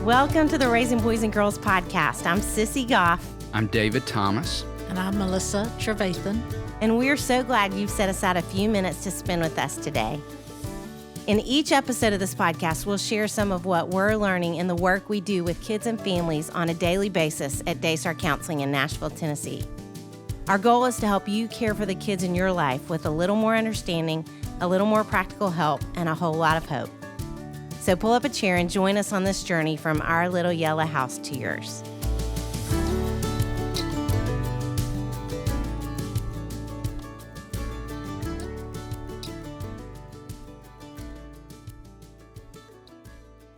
Welcome to the Raising Boys and Girls podcast. I'm Sissy Goff. I'm David Thomas. And I'm Melissa Trevathan. And we're so glad you've set aside a few minutes to spend with us today. In each episode of this podcast, we'll share some of what we're learning in the work we do with kids and families on a daily basis at Daystar Counseling in Nashville, Tennessee. Our goal is to help you care for the kids in your life with a little more understanding, a little more practical help, and a whole lot of hope. So pull up a chair and join us on this journey from our little yellow house to yours.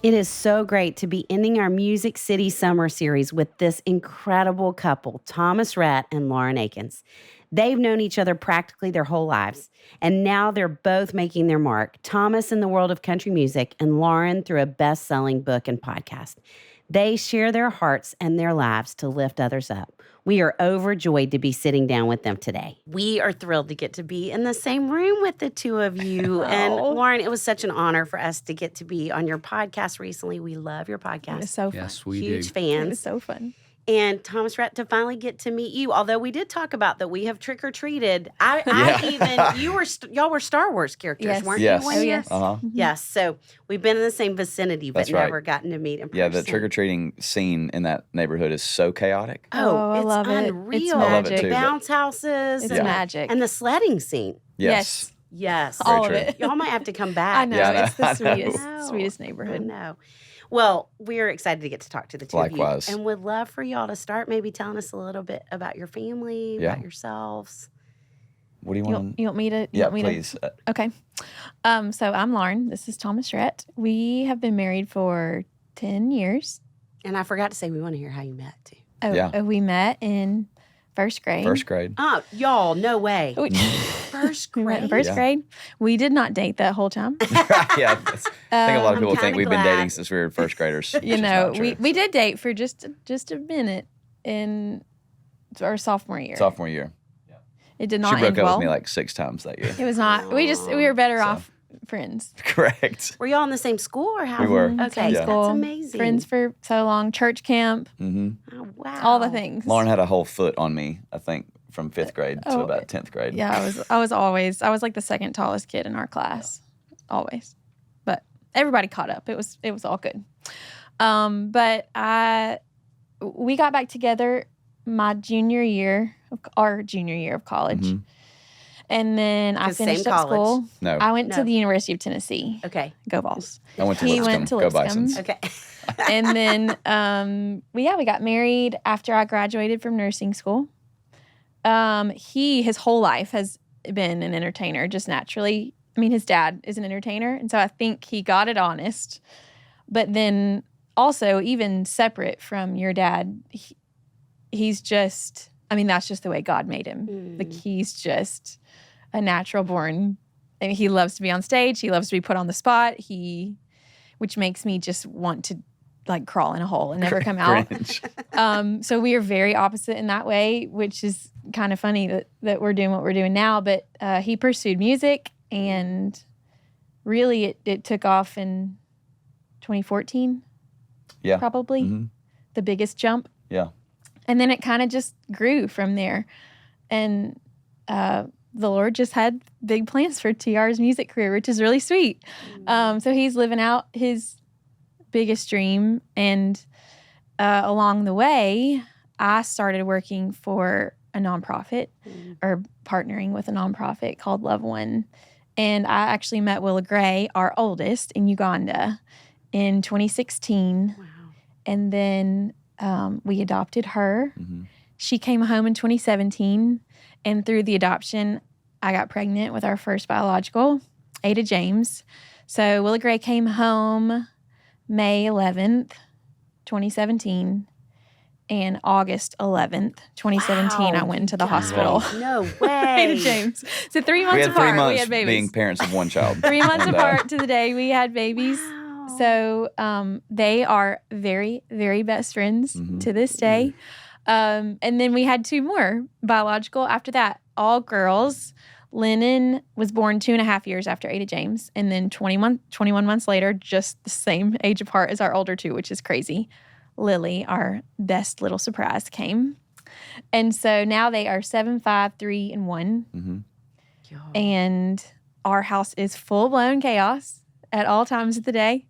It is so great to be ending our Music City Summer series with this incredible couple, Thomas Rhett and Lauren Akins. They've known each other practically their whole lives, and now they're both making their mark, Thomas in the world of country music and Lauren through a best-selling book and podcast. They share their hearts and their lives to lift others up. We are overjoyed to be sitting down with them today. We are thrilled to get to be in the same room with the two of you. And Lauren, it was such an honor for us to get to be on your podcast recently. We love your podcast. It was so fun. Yes, we Huge do. fans. It was so fun. And Thomas Rhett, to finally get to meet you, although we did talk about that we have trick-or-treated. Y'all were Star Wars characters, Yes. weren't Yes. you one Oh, year? yes. Uh-huh. Yes, so we've been in the same vicinity, but That's right. never gotten to meet in person. Yeah, the trick-or-treating scene in that neighborhood is so chaotic. Oh, I it's love it. unreal. It's I love it magic. too. Bounce houses. It's and, magic. and the sledding scene. Yes. Yes. Very All of true. it. Y'all might have to come back. I know. Yeah, I know. It's the I know. sweetest, I know. sweetest I neighborhood. know. Well, we're excited to get to talk to the two Likewise. of you. And would love for y'all to start maybe telling us a little bit about your family, Yeah. about yourselves. What do you You want? want, you want me to? Yeah, want me please. Okay. So I'm Lauren. This is Thomas Rhett. We have been married for 10 years. And I forgot to say, we want to hear how you met, too. Yeah. We met in first grade. First grade. Oh, y'all, no way. We, First we met in grade? first grade. We did not date that whole time. Yeah. I think a lot of I'm people think kinda we've been glad. dating since we were first graders. which You is know, not true. we did date for just a minute in our sophomore year. Sophomore year. It did She not broke end up well. with me like 6 times that year. It was not. We were better So. off friends. Correct. Were y'all in the same school or how? We were. Mhm, Okay, same Yeah. school. that's amazing. Friends for so long. Church camp. hmm Oh, wow. All the things. Lauren had a whole foot on me, I think, from 5th grade to Oh, about 10th grade. Yeah, I was like the second tallest kid in our class, always. But everybody caught up. It was all good. But we got back together our junior year of college, Mhm. and then I 'Cause finished same up college. school. No, I went to No. the University of Tennessee. Okay. Go Vols! I went to He Lipscomb. went to Go Lipscomb. Bisons. Okay. And then we got married after I graduated from nursing school. He his whole life has been an entertainer, just naturally. I mean, his dad is an entertainer, and so I think he got it honest. But then also, even separate from your dad, he's just, I mean, that's just the way God made him. Like, he's just a natural born. I mean, he loves to be on stage. He loves to be put on the spot. Which makes me just want to like crawl in a hole and never come out. Cringe. So we are very opposite in that way, which is kind of funny that we're doing what we're doing now. But he pursued music, and really it took off in 2014, Yeah. probably Mhm. the biggest jump. Yeah. And then it kind of just grew from there. And the Lord just had big plans for TR's music career, which is really sweet. So he's living out his biggest dream. And along the way, I started working for a nonprofit or partnering with a nonprofit called Love One. And I actually met Willa Gray, our oldest, in Uganda in 2016. Wow. And then we adopted her. Mhm. She came home in 2017. And through the adoption, I got pregnant with our first biological, Ada James. So Willa Gray came home May 11th, 2017. And August 11th, 2017, Wow, I went into the you hospital. guys. No way. Ada James. So 3 months We had apart, 3 months we had babies. being parents of one child. 3 months And, apart to the day we had babies. Wow. So they are very, very best friends Mhm. to this day. And then we had 2 more biological after that, all girls. Lennon was born 2.5 years after Ada James. And then 21 months later, just the same age apart as our older two, which is crazy. Lily, our best little surprise, came. And so now they are 7, 5, 3, and 1. Mm-hmm. And our house is full-blown chaos at all times of the day.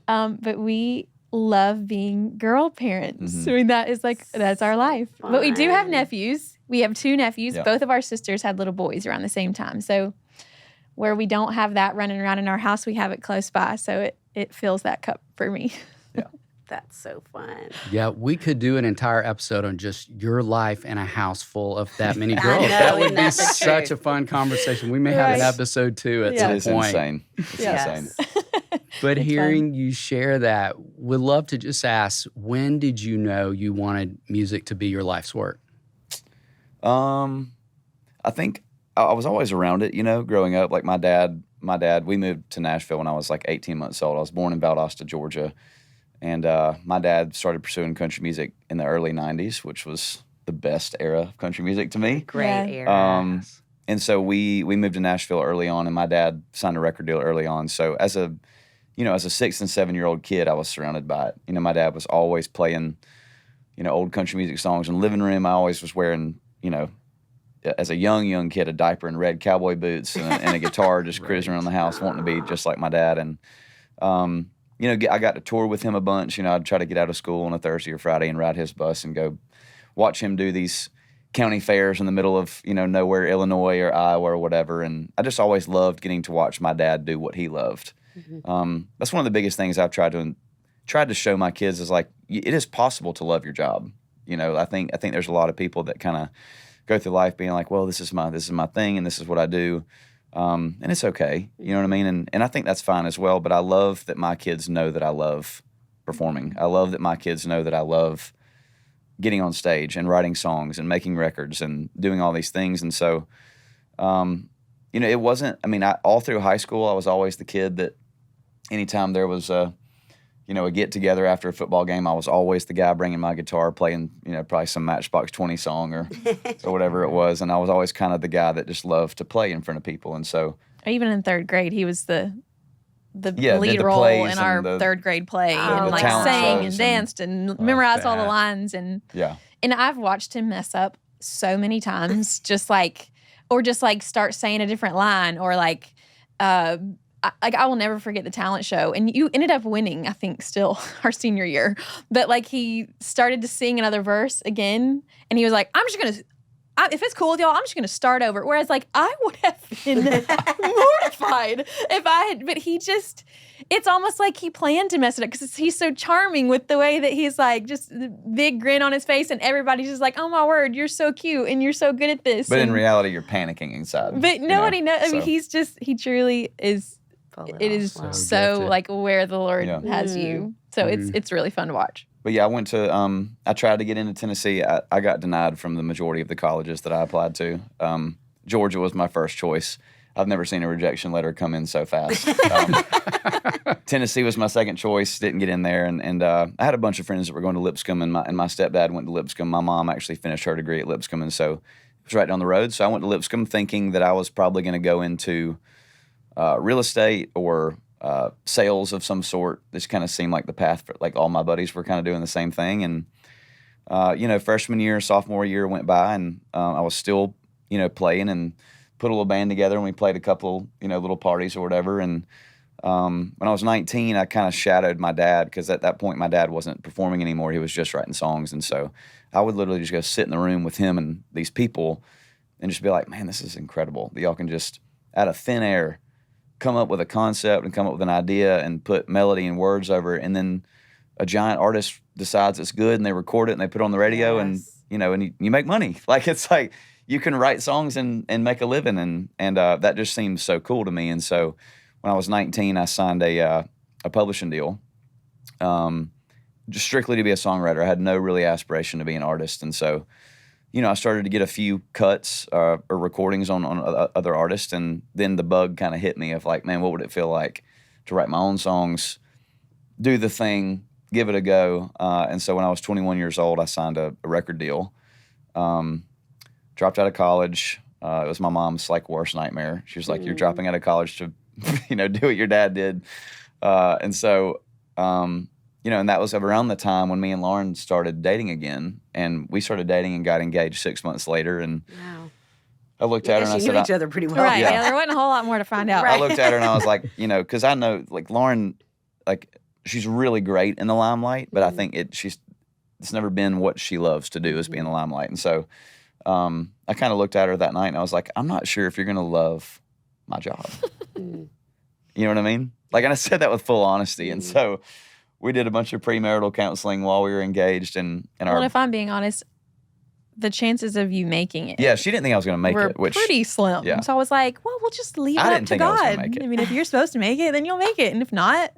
But we love being girl parents. Mm-hmm. I mean, that's our life. Fun. But we do have nephews. We have 2 nephews. Yeah. Both of our sisters had little boys around the same time. So where we don't have that running around in our house, we have it close by. So it fills that cup for me. That's so fun. Yeah, we could do an entire episode on just your life in a house full of that many girls. know, That would isn't be that the such truth? a fun conversation. We may have an Right. episode 2 at Yeah. some It's point. insane. It's insane. But It's hearing you share that, would love to just ask, when did you know you wanted music to be your life's work? I think I was always around it, growing up. Like my dad, we moved to Nashville when I was like 18 months old. I was born in Valdosta, Georgia. And my dad started pursuing country music in the early 90s, which was the best era of country music to me. Great Yeah. era. And so we moved to Nashville early on, and my dad signed a record deal early on. So as a 6 and 7-year-old kid, I was surrounded by it. My dad was always playing, old country music songs in the living room. I always was wearing, as a young kid, a diaper and red cowboy boots and a guitar, just cruising around the house, wanting to be just like my dad. And, I got to tour with him a bunch. I'd try to get out of school on a Thursday or Friday and ride his bus and go watch him do these county fairs in the middle of, nowhere, Illinois or Iowa or whatever. And I just always loved getting to watch my dad do what he loved. That's one of the biggest things I've tried to show my kids is like, it is possible to love your job. I think there's a lot of people that kind of go through life being like, well, this is my thing and this is what I do. And it's okay. You know what I mean? And I think that's fine as well. But I love that my kids know that I love performing. I love that my kids know that I love getting on stage and writing songs and making records and doing all these things. And so, it wasn't, all through high school, I was always the kid that anytime there was a get together after a football game, I was always the guy bringing my guitar, playing, probably some Matchbox 20 song or whatever it was. And I was always kind of the guy that just loved to play in front of people. And so, Even in 3rd grade, he was the did lead the role plays in our and the 3rd grade play, the and like talent sang shows and danced and memorized all the lines. And yeah. And I've watched him mess up so many times, just like start saying a different line, or I will never forget the talent show. And you ended up winning, I think, still our senior year. But he started to sing another verse again, and he was like, "I'm just gonna." If it's cool with y'all, I'm just going to start over. Whereas, I would have been mortified if I had, but it's almost like he planned to mess it up because he's so charming with the way that he's just the big grin on his face, and everybody's just like, oh my word, you're so cute and you're so good at this. But in reality, you're panicking inside. But nobody knows. I mean, so. he truly is. It is so gifted. where the Lord has you. So it's really fun to watch. But yeah, I went to, I tried to get into Tennessee. I got denied from the majority of the colleges that I applied to. Georgia was my first choice. I've never seen a rejection letter come in so fast. Tennessee was my second choice, didn't get in there. And I had a bunch of friends that were going to Lipscomb, and my stepdad went to Lipscomb. My mom actually finished her degree at Lipscomb, and so it was right down the road. So I went to Lipscomb thinking that I was probably going to go into real estate or sales of some sort. This kind of seemed like the path for, all my buddies were kind of doing the same thing. And, freshman year, sophomore year went by, and I was still, playing and put a little band together, and we played a couple, little parties or whatever. And when I was 19, I kind of shadowed my dad because at that point my dad wasn't performing anymore. He was just writing songs. And so I would literally just go sit in the room with him and these people and just be like, man, this is incredible that y'all can just out of thin air come up with a concept and come up with an idea and put melody and words over it. And then a giant artist decides it's good and they record it and they put it on the radio and you make money. It's like you can write songs and make a living. And that just seemed so cool to me. And so when I was 19, I signed a publishing deal just strictly to be a songwriter. I had no really aspiration to be an artist. And so, I started to get a few cuts or recordings on other artists, and then the bug kind of hit me of man, what would it feel like to write my own songs, do the thing, give it a go. And so when I was 21 years old, I signed a record deal, dropped out of college, It was my mom's like worst nightmare. She was like, "You're dropping out of college to, do what your dad did," and so, and that was around the time when me and Lauren started dating again, and we started dating and got engaged 6 months later, and. Wow. I looked at her and I you said, knew each other pretty well. Right. Yeah. Yeah. There wasn't a whole lot more to find out. I looked at her and I was like, because I know like Lauren, like she's really great in the limelight, but I think it's never been what she loves to do is be in the limelight. And so I kind of looked at her that night and I was like, I'm not sure if you're going to love my job. You know what I mean? Like, and I said that with full honesty. And so we did a bunch of premarital counseling while we were engaged. And Well, if I'm being honest, the chances of you making it. Yeah, she didn't think I was going to make were it, which pretty slim. yeah. So I was like, well, we'll just leave it I up didn't to think I was God. gonna make it. I mean, if you're supposed to make it, then you'll make it. And if not,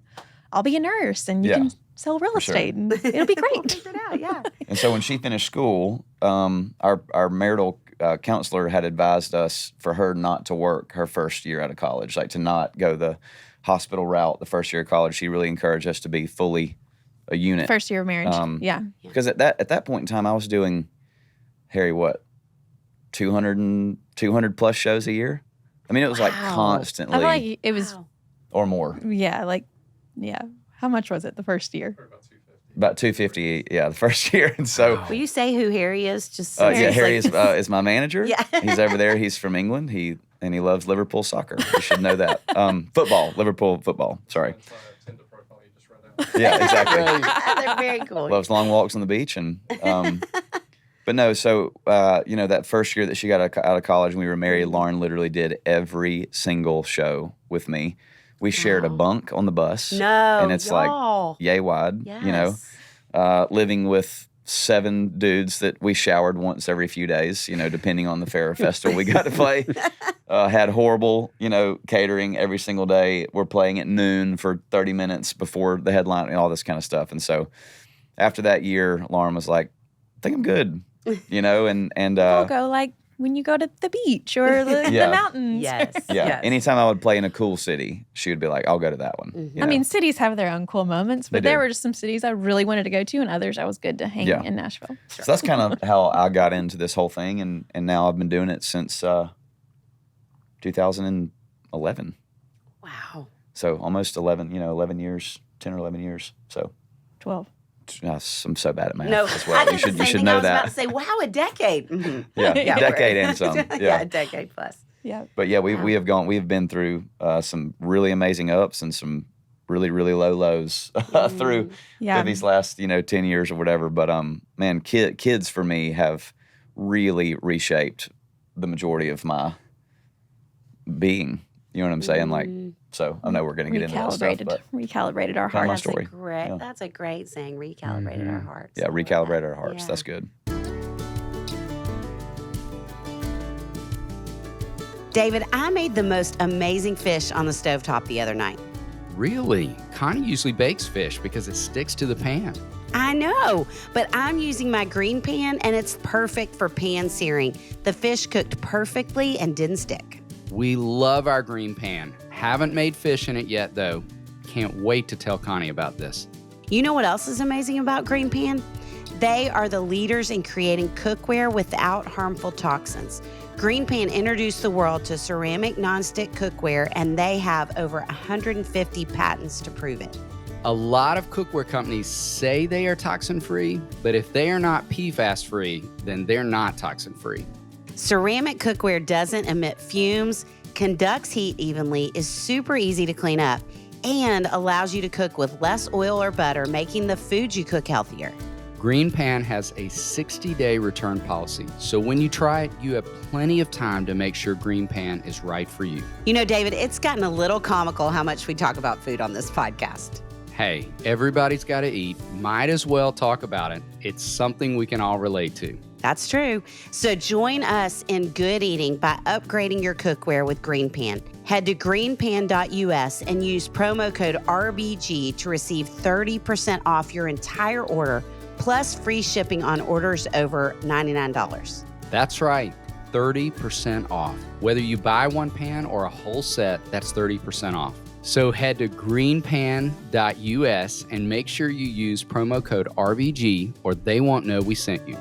I'll be a nurse and you Yeah. can sell real For sure. estate and it'll be We'll great. figure it out, yeah. And so when she finished school, our marital counselor had advised us for her not to work her first year out of college, like to not go the hospital route the first year of college. She really encouraged us to be fully a unit. First year of marriage. Yeah. Because at that point in time, I was doing, Harry, what, 200 plus shows a year? I mean, it was like Wow. constantly I feel like it was, Wow. or more. yeah. How much was it the first year? About 250, yeah, the first year. And so, Will you say who Harry is? Just yeah, seriously? Harry is my manager. Yeah. He's over there. He's from England. He loves Liverpool soccer. You should know that. Football, Liverpool football. Sorry. Yeah, exactly. They're very cool. Loves long walks on the beach. And but no, so that first year that she got out of college and we were married, Lauren literally did every single show with me. We shared a bunk on the bus. No, and it's y'all. like yay wide. Yes. Living with 7 dudes that we showered once every few days, depending on the fair or festival we got to play. Had horrible, catering every single day. We're playing at noon for 30 minutes before the headline and all this kind of stuff. And so after that year, Lauren was like, I think I'm good, and I'll go like when you go to the beach or the mountains. Yes. yeah. Yes. Anytime I would play in a cool city, she would be like, I'll go to that one. Mm-hmm. you I know? mean, cities have their own cool moments, but They there do. were just some cities I really wanted to go to and others I was good to hang Yeah. in Nashville. So that's kind of how I got into this whole thing, and now I've been doing it since 2011. Wow. So almost 11 years, 10 or 11 years. So 12. I'm so bad at math No, as well. I did You should the same thing. know I was that. about to say, wow, a decade. Mhm. Yeah, Yeah. decade and some. yeah, Yeah. a decade plus. Yeah. But yeah, we have been through some really amazing ups and some really, really low lows through Yeah. these last 10 years or whatever. But man, kids for me have really reshaped the majority of my being. You know what I'm saying? Like, so I know we're going to get into that stuff, but Recalibrated our Kinda my hearts. story. Great. That's a great saying. Recalibrated our hearts. yeah, I love recalibrate that. our hearts. Yeah. That's good. David, I made the most amazing fish on the stovetop the other night. Really? Connie usually bakes fish because it sticks to the pan. I know, but I'm using my green pan and it's perfect for pan searing. The fish cooked perfectly and didn't stick. We love our green pan. Haven't made fish in it yet, though. Can't wait to tell Connie about this. You know what else is amazing about Green Pan? They are the leaders in creating cookware without harmful toxins. Green Pan introduced the world to ceramic nonstick cookware, and they have over 150 patents to prove it. A lot of cookware companies say they are toxin-free, but if they are not PFAS-free, then they're not toxin-free. Ceramic cookware doesn't emit fumes, conducts heat evenly, is super easy to clean up, and allows you to cook with less oil or butter, making the food you cook healthier. Green Pan has a 60-day return policy, so when you try it, you have plenty of time to make sure Green Pan is right for you. You know, David, it's gotten a little comical how much we talk about food on this podcast. Hey, everybody's got to eat. Might as well talk about it. It's something we can all relate to. That's true. So join us in good eating by upgrading your cookware with Green Pan. Head to greenpan.us and use promo code RBG to receive 30% off your entire order, plus free shipping on orders over $99. That's right, 30% off. Whether you buy one pan or a whole set, that's 30% off. So head to greenpan.us and make sure you use promo code RBG or they won't know we sent you.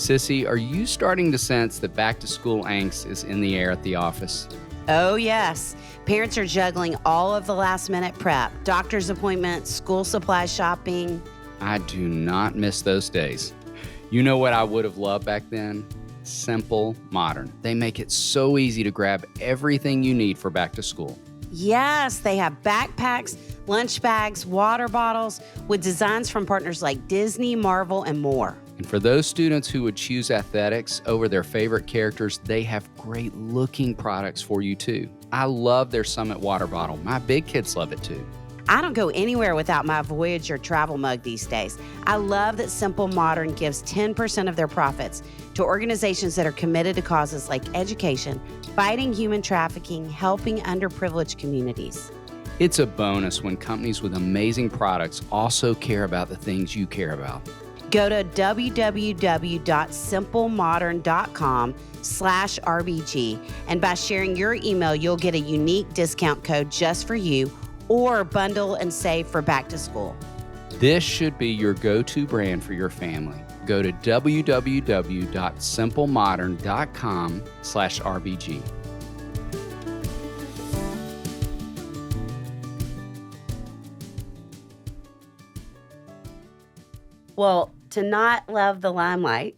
Sissy, are you starting to sense that back-to-school angst is in the air at the office? Oh, yes. Parents are juggling all of the last-minute prep, doctor's appointments, school supply shopping. I do not miss those days. You know what I would have loved back then? Simple, modern. They make it so easy to grab everything you need for back to school. Yes, they have backpacks, lunch bags, water bottles with designs from partners like Disney, Marvel, and more. And for those students who would choose athletics over their favorite characters, they have great looking products for you too. I love their Summit water bottle. My big kids love it too. I don't go anywhere without my Voyager travel mug these days. I love that Simple Modern gives 10% of their profits to organizations that are committed to causes like education, fighting human trafficking, helping underprivileged communities. It's a bonus when companies with amazing products also care about the things you care about. Go to www.simplemodern.com/RBG, and by sharing your email, you'll get a unique discount code just for you, or bundle and save for back to school. This should be your go-to brand for your family. Go to www.simplemodern.com/RBG. Well, to not love the limelight.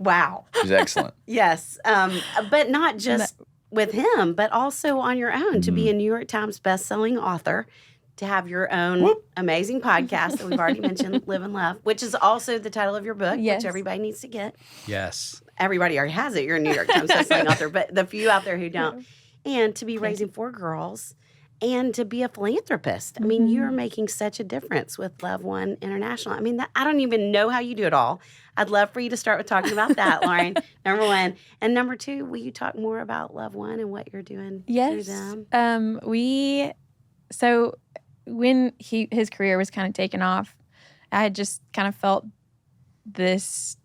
Wow. She's excellent. Yes. But not just with him, but also on your own, to be a New York Times bestselling author, to have your own amazing podcast that we've already mentioned, Live and Love, which is also the title of your book, Yes. which everybody needs to get. Yes. Everybody already has it. You're a New York Times bestselling author, but the few out there who don't. And to be raising 4 girls and to be a philanthropist. I mean, you're making such a difference with Love One International. I mean, I don't even know how you do it all. I'd love for you to start with talking about that, Lauren, number 1. And number 2, will you talk more about Love One and what you're doing through them? So when his career was kind of taken off, I had just kind of felt this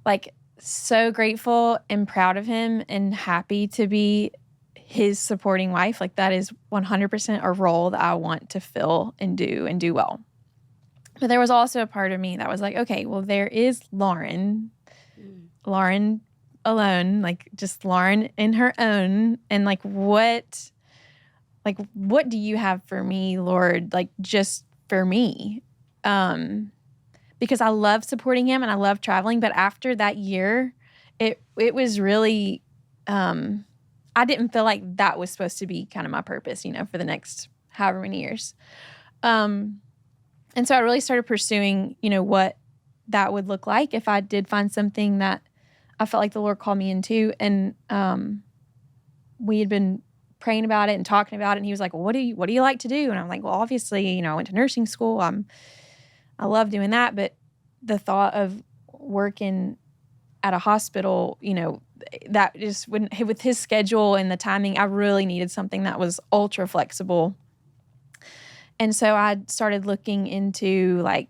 like so grateful and proud of him and happy to be his supporting wife. Like, that is 100% a role that I want to fill and do well. But there was also a part of me that was like, okay, well, there is Lauren alone, like just Lauren in her own. And like, what do you have for me, Lord? Like, just for me. Because I love supporting him and I love traveling. But after that year, it was really, I didn't feel like that was supposed to be kind of my purpose, for the next however many years. And so I really started pursuing, what that would look like if I did find something that I felt like the Lord called me into. And we had been praying about it and talking about it. And he was like, well, what do you like to do? And I'm like, well, obviously, I went to nursing school. I love doing that. But the thought of working at a hospital, that just wouldn't, with his schedule and the timing, I really needed something that was ultra flexible. And so I started looking into what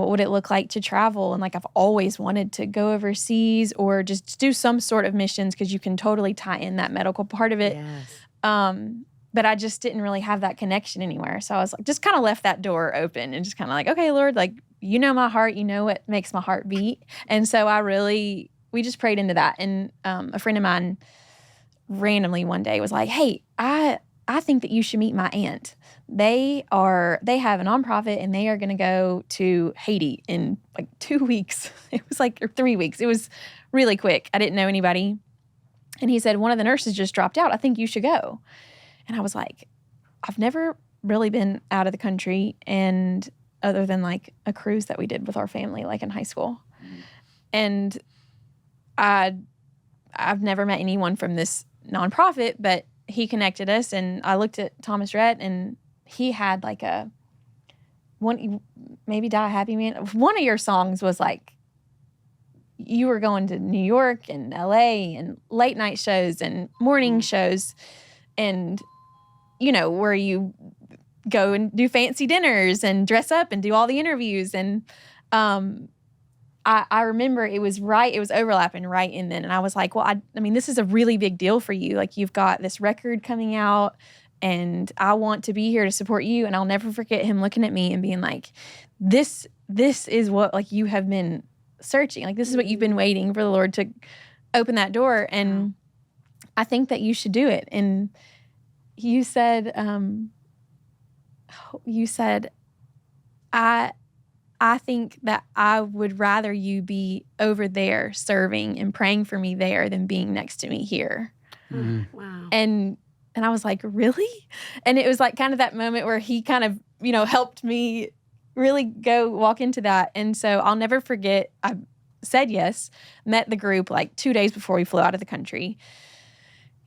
would it look like to travel? And I've always wanted to go overseas or just do some sort of missions, because you can totally tie in that medical part of it. Yes. But I just didn't really have that connection anywhere. So I was just kind of left that door open and just kind of okay, Lord, you know my heart, you know what makes my heart beat. And so we just prayed into that. And a friend of mine randomly one day was like, hey, I think that you should meet my aunt. They have a nonprofit and they are going to go to Haiti in 2 weeks. It was or 3 weeks. It was really quick. I didn't know anybody. And he said, one of the nurses just dropped out. I think you should go. And I was like, I've never really been out of the country, and other than a cruise that we did with our family in high school. And I've never met anyone from this nonprofit, but he connected us, and I looked at Thomas Rhett, and he had one, maybe Die Happy Man. One of your songs was you were going to New York and LA and late night shows and morning shows, and where you go and do fancy dinners and dress up and do all the interviews. And I remember it was overlapping right in then. And I was like, well, I mean, this is a really big deal for you. You've got this record coming out and I want to be here to support you. And I'll never forget him looking at me and being like, this is what like you have been searching. Like, this is what you've been waiting for the Lord to open that door. And I think that you should do it. And you said, I think that I would rather you be over there serving and praying for me there than being next to me here. Wow. And I was like, really? And it was like kind of that moment where he kind of, helped me really go walk into that. And so I'll never forget, I said yes, met the group like 2 days before we flew out of the country.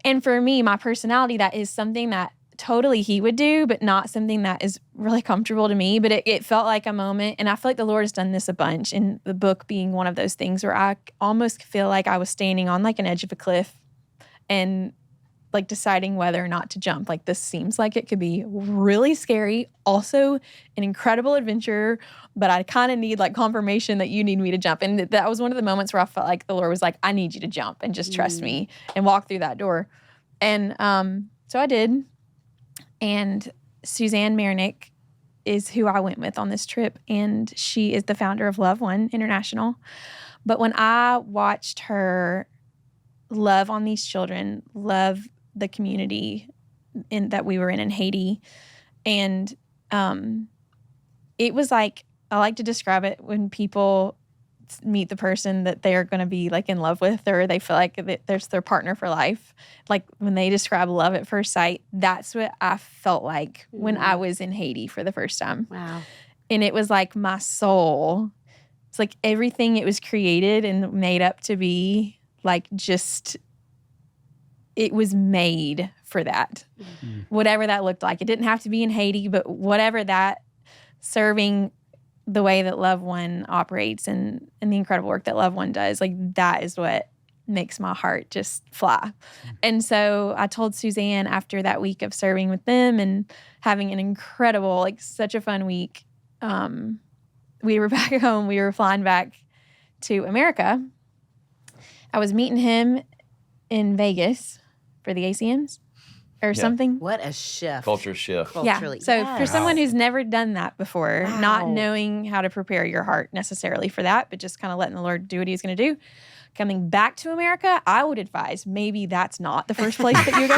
And for me, my personality, that is something that totally he would do, but not something that is really comfortable to me. But it felt like a moment. And I feel like the Lord has done this a bunch, and the book being one of those things where I almost feel like I was standing on like an edge of a cliff and like deciding whether or not to jump. Like, this seems like it could be really scary, also an incredible adventure, but I kind of need like confirmation that you need me to jump. And that was one of the moments where I felt like the Lord was like, I need you to jump and just trust me and walk through that door. And so I did. And Suzanne Marinick is who I went with on this trip, and she is the founder of Love One International. But when I watched her love on these children, love the community that we were in Haiti, and it was like, I like to describe it when people meet the person that they're going to be like in love with, or they feel like there's their partner for life. Like when they describe love at first sight, that's what I felt like when I was in Haiti for the first time. Wow. And it was like my soul, it's like everything it was created and made up to be, like, just, it was made for that. Whatever that looked like. It didn't have to be in Haiti, but whatever that, serving the way that Love One operates and the incredible work that Love One does, like, that is what makes my heart just fly. And so I told Suzanne after that week of serving with them and having an incredible, like, such a fun week, we were back home. We were flying back to America. I was meeting him in Vegas for the ACMs or something. What a shift. Culture shift. Culturally. Yeah. So for Yes. someone who's never done that before, Wow. not knowing how to prepare your heart necessarily for that, but just kind of letting the Lord do what he's going to do, coming back to America, I would advise maybe that's not the first place that you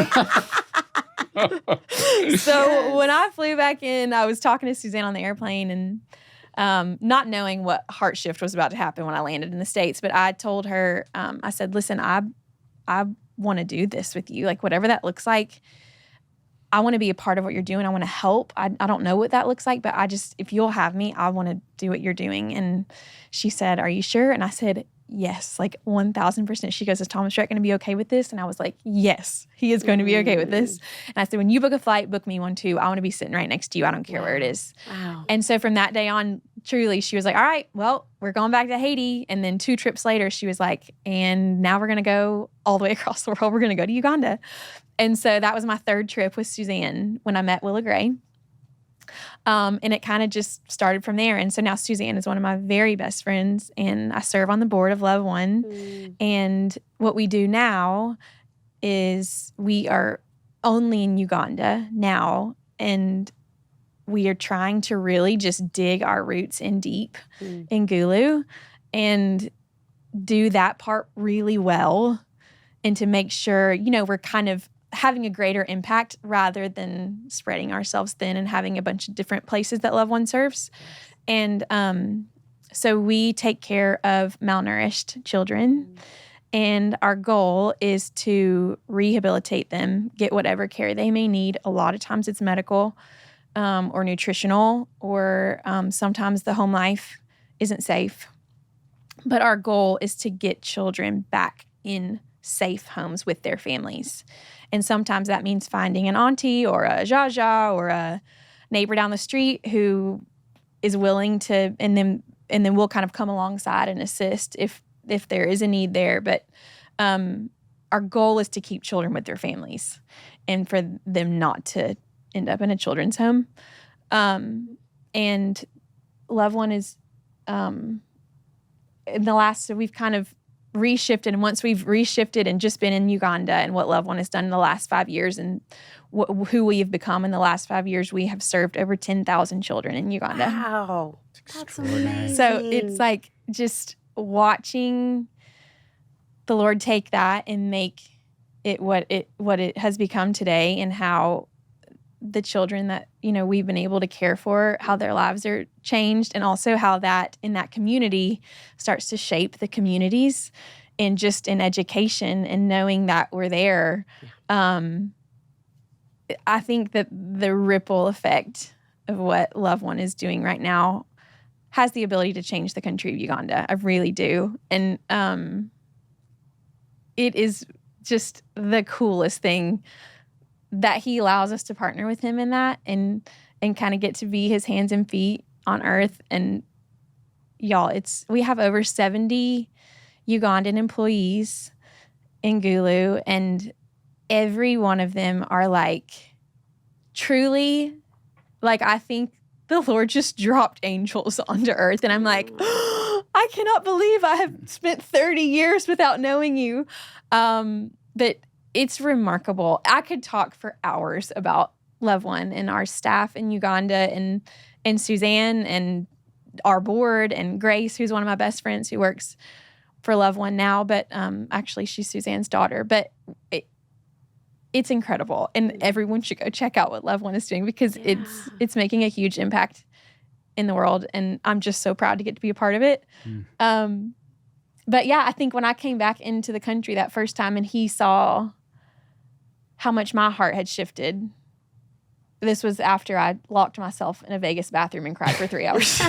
go. So when I flew back in, I was talking to Suzanne on the airplane and not knowing what heart shift was about to happen when I landed in the States. But I told her, I said, listen, I want to do this with you. Like, whatever that looks like, I want to be a part of what you're doing. I want to help. I don't know what that looks like, but if you'll have me, I want to do what you're doing. And she said, are you sure? And I said, yes, like 1,000%. She goes, is Thomas Rhett going to be okay with this? And I was like, yes, he is going to be okay with this. And I said, when you book a flight, book me one too. I want to be sitting right next to you. I don't care where it is. Wow. And so from that day on, truly, she was like, all right, well, we're going back to Haiti. And then 2 trips later, she was like, and now we're going to go all the way across the world. We're going to go to Uganda. And so that was my 3rd trip with Suzanne when I met Willa Gray. And it kind of just started from there. And so now Suzanne is one of my very best friends, and I serve on the board of Love One. And what we do now is we are only in Uganda now, and we are trying to really just dig our roots in deep in Gulu and do that part really well, and to make sure, we're kind of having a greater impact rather than spreading ourselves thin and having a bunch of different places that Love One serves. And so we take care of malnourished children, and our goal is to rehabilitate them, get whatever care they may need. A lot of times it's medical or nutritional, or sometimes the home life isn't safe. But our goal is to get children back in safe homes with their families. And sometimes that means finding an auntie or a Jaja or a neighbor down the street who is willing to, and then we'll kind of come alongside and assist if there is a need there. But our goal is to keep children with their families and for them not to end up in a children's home. And Love One is, in the last, so we've kind of reshifted. And once we've reshifted and just been in Uganda and what Love One has done in the last 5 years and who we have become in the last 5 years, we have served over 10,000 children in Uganda. Wow. That's amazing. So it's like just watching the Lord take that and make it what it has become today, and how the children that, we've been able to care for, how their lives are changed, and also how that in that community starts to shape the communities, and just in education and knowing that we're there. I think that the ripple effect of what Love One is doing right now has the ability to change the country of Uganda. I really do. And it is just the coolest thing that he allows us to partner with him in that, and kind of get to be his hands and feet on earth. And y'all, we have over 70 Ugandan employees in Gulu, and every one of them are like, truly, like, I think the Lord just dropped angels onto earth. And I'm like, I cannot believe I have spent 30 years without knowing you. But it's remarkable. I could talk for hours about Love One and our staff in Uganda, and Suzanne and our board, and Grace, who's one of my best friends who works for Love One now. But actually, she's Suzanne's daughter. But it's incredible, and everyone should go check out what Love One is doing, because it's making a huge impact in the world, and I'm just so proud to get to be a part of it. But yeah, I think when I came back into the country that first time, and he saw how much my heart had shifted. This was after I locked myself in a Vegas bathroom and cried for 3 hours.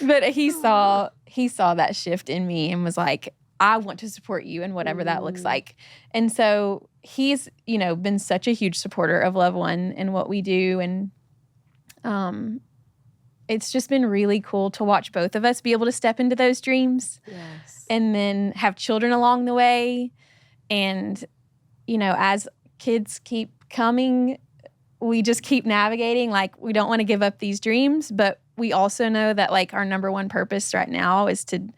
But he saw that shift in me and was like, I want to support you in whatever that looks like. And so he's, been such a huge supporter of Love One and what we do. And it's just been really cool to watch both of us be able to step into those dreams. Yes. And then have children along the way. And, as kids keep coming, we just keep navigating. Like, we don't want to give up these dreams, but we also know that, like, our number one purpose right now is to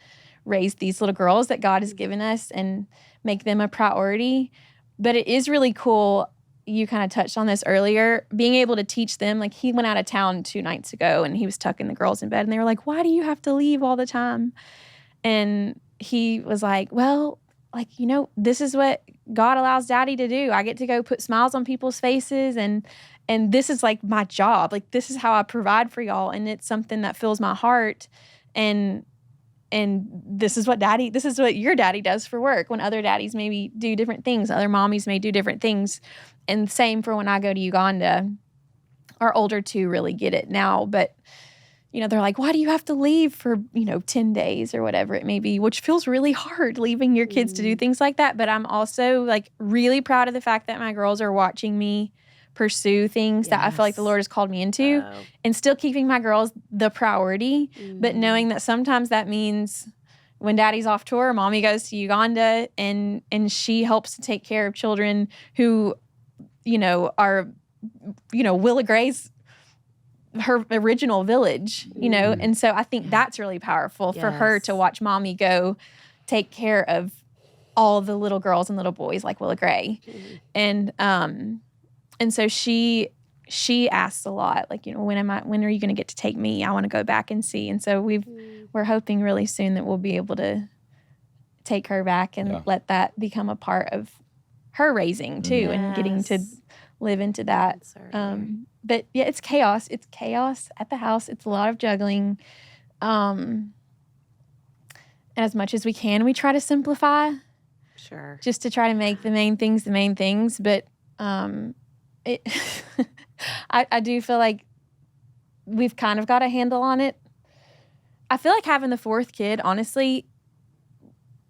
raise these little girls that God has given us and make them a priority. But it is really cool. You kind of touched on this earlier, being able to teach them. Like, he went out of town 2 nights ago, and he was tucking the girls in bed, and they were like, why do you have to leave all the time? And he was like, well, like, this is what God allows Daddy to do. I get to go put smiles on people's faces, and this is like my job. Like, this is how I provide for y'all, and it's something that fills my heart. And this is what your daddy does for work, when other daddies maybe do different things. Other mommies may do different things. And same for when I go to Uganda. Our older 2 really get it now. But, they're like, why do you have to leave for, 10 days or whatever it may be, which feels really hard, leaving your kids to do things like that. But I'm also, like, really proud of the fact that my girls are watching me pursue things that I feel like the Lord has called me into, and still keeping my girls the priority, but knowing that sometimes that means when Daddy's off tour, Mommy goes to Uganda, and she helps to take care of children who, are, Willa Gray's, her original village, and so I think that's really powerful for her to watch Mommy go take care of all the little girls and little boys like Willa Gray. And so she asks a lot, like, when are you going to get to take me? I want to go back and see. And so we're hoping really soon that we'll be able to take her back and let that become a part of her raising too, and getting to live into that. But yeah, it's chaos. It's chaos at the house. It's a lot of juggling. And as much as we can, we try to simplify. Sure. Just to try to make the main things the main things. But I do feel like we've kind of got a handle on it. I feel like having the 4th kid, honestly,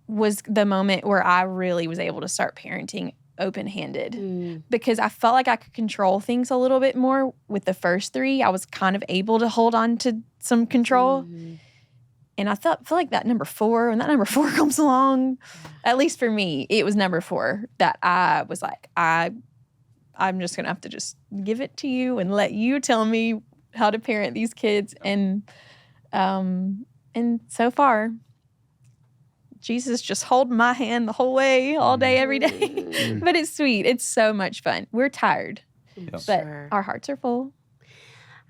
was the moment where I really was able to start parenting open-handed, because I felt like I could control things a little bit more. With the first 3, I was kind of able to hold on to some control. And I feel like that number 4, when that number 4 comes along, at least for me, it was number 4 that I was like, I'm just going to have to just give it to you and let you tell me how to parent these kids. And so far, Jesus just holding my hand the whole way, all day, every day. But it's sweet. It's so much fun. We're tired, but our hearts are full.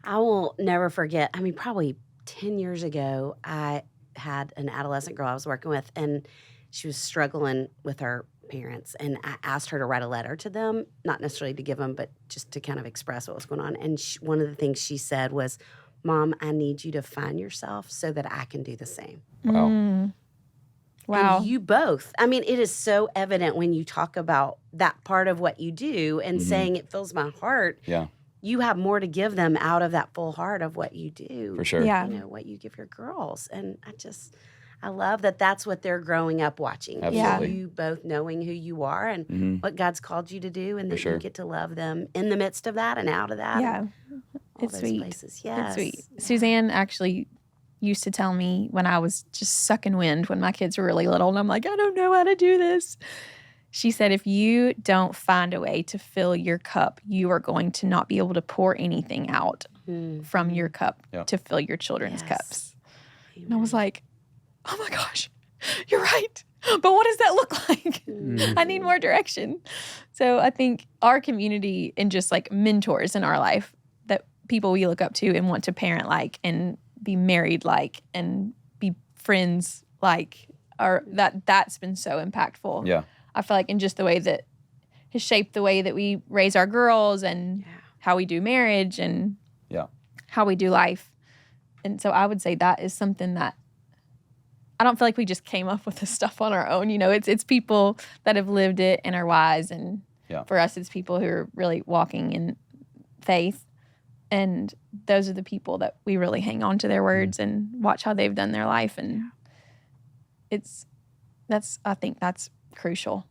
I will never forget. I mean, probably 10 years ago, I had an adolescent girl I was working with, and she was struggling with her parents. And I asked her to write a letter to them, not necessarily to give them, but just to kind of express what was going on. And one of the things she said was, Mom, I need you to find yourself so that I can do the same. Wow. Wow. And you both. I mean, it is so evident when you talk about that part of what you do and saying it fills my heart. Yeah. You have more to give them out of that full heart of what you do. For sure. Yeah. You know, what you give your girls. And I love that that's what they're growing up watching. Absolutely. You both knowing who you are and what God's called you to do, and that you get to love them in the midst of that and out of that. Yeah. All It's those sweet. places. Yes. It's sweet. Yeah. Suzanne actually used to tell me when I was just sucking wind when my kids were really little, and I'm like, I don't know how to do this. She said, if you don't find a way to fill your cup, you are going to not be able to pour anything out from your cup to fill your children's cups. Amen. And I was like, oh my gosh, you're right. But what does that look like? I need more direction. So I think our community and just like mentors in our life, that people we look up to and want to parent like and be married like and be friends like, that's been so impactful. Yeah. I feel like in just the way that has shaped the way that we raise our girls and how we do marriage and how we do life. And so I would say that is something that I don't feel like we just came up with this stuff on our own. You know, it's people that have lived it and are wise. And for us, it's people who are really walking in faith. And those are the people that we really hang on to their words and watch how they've done their life. And I think that's crucial.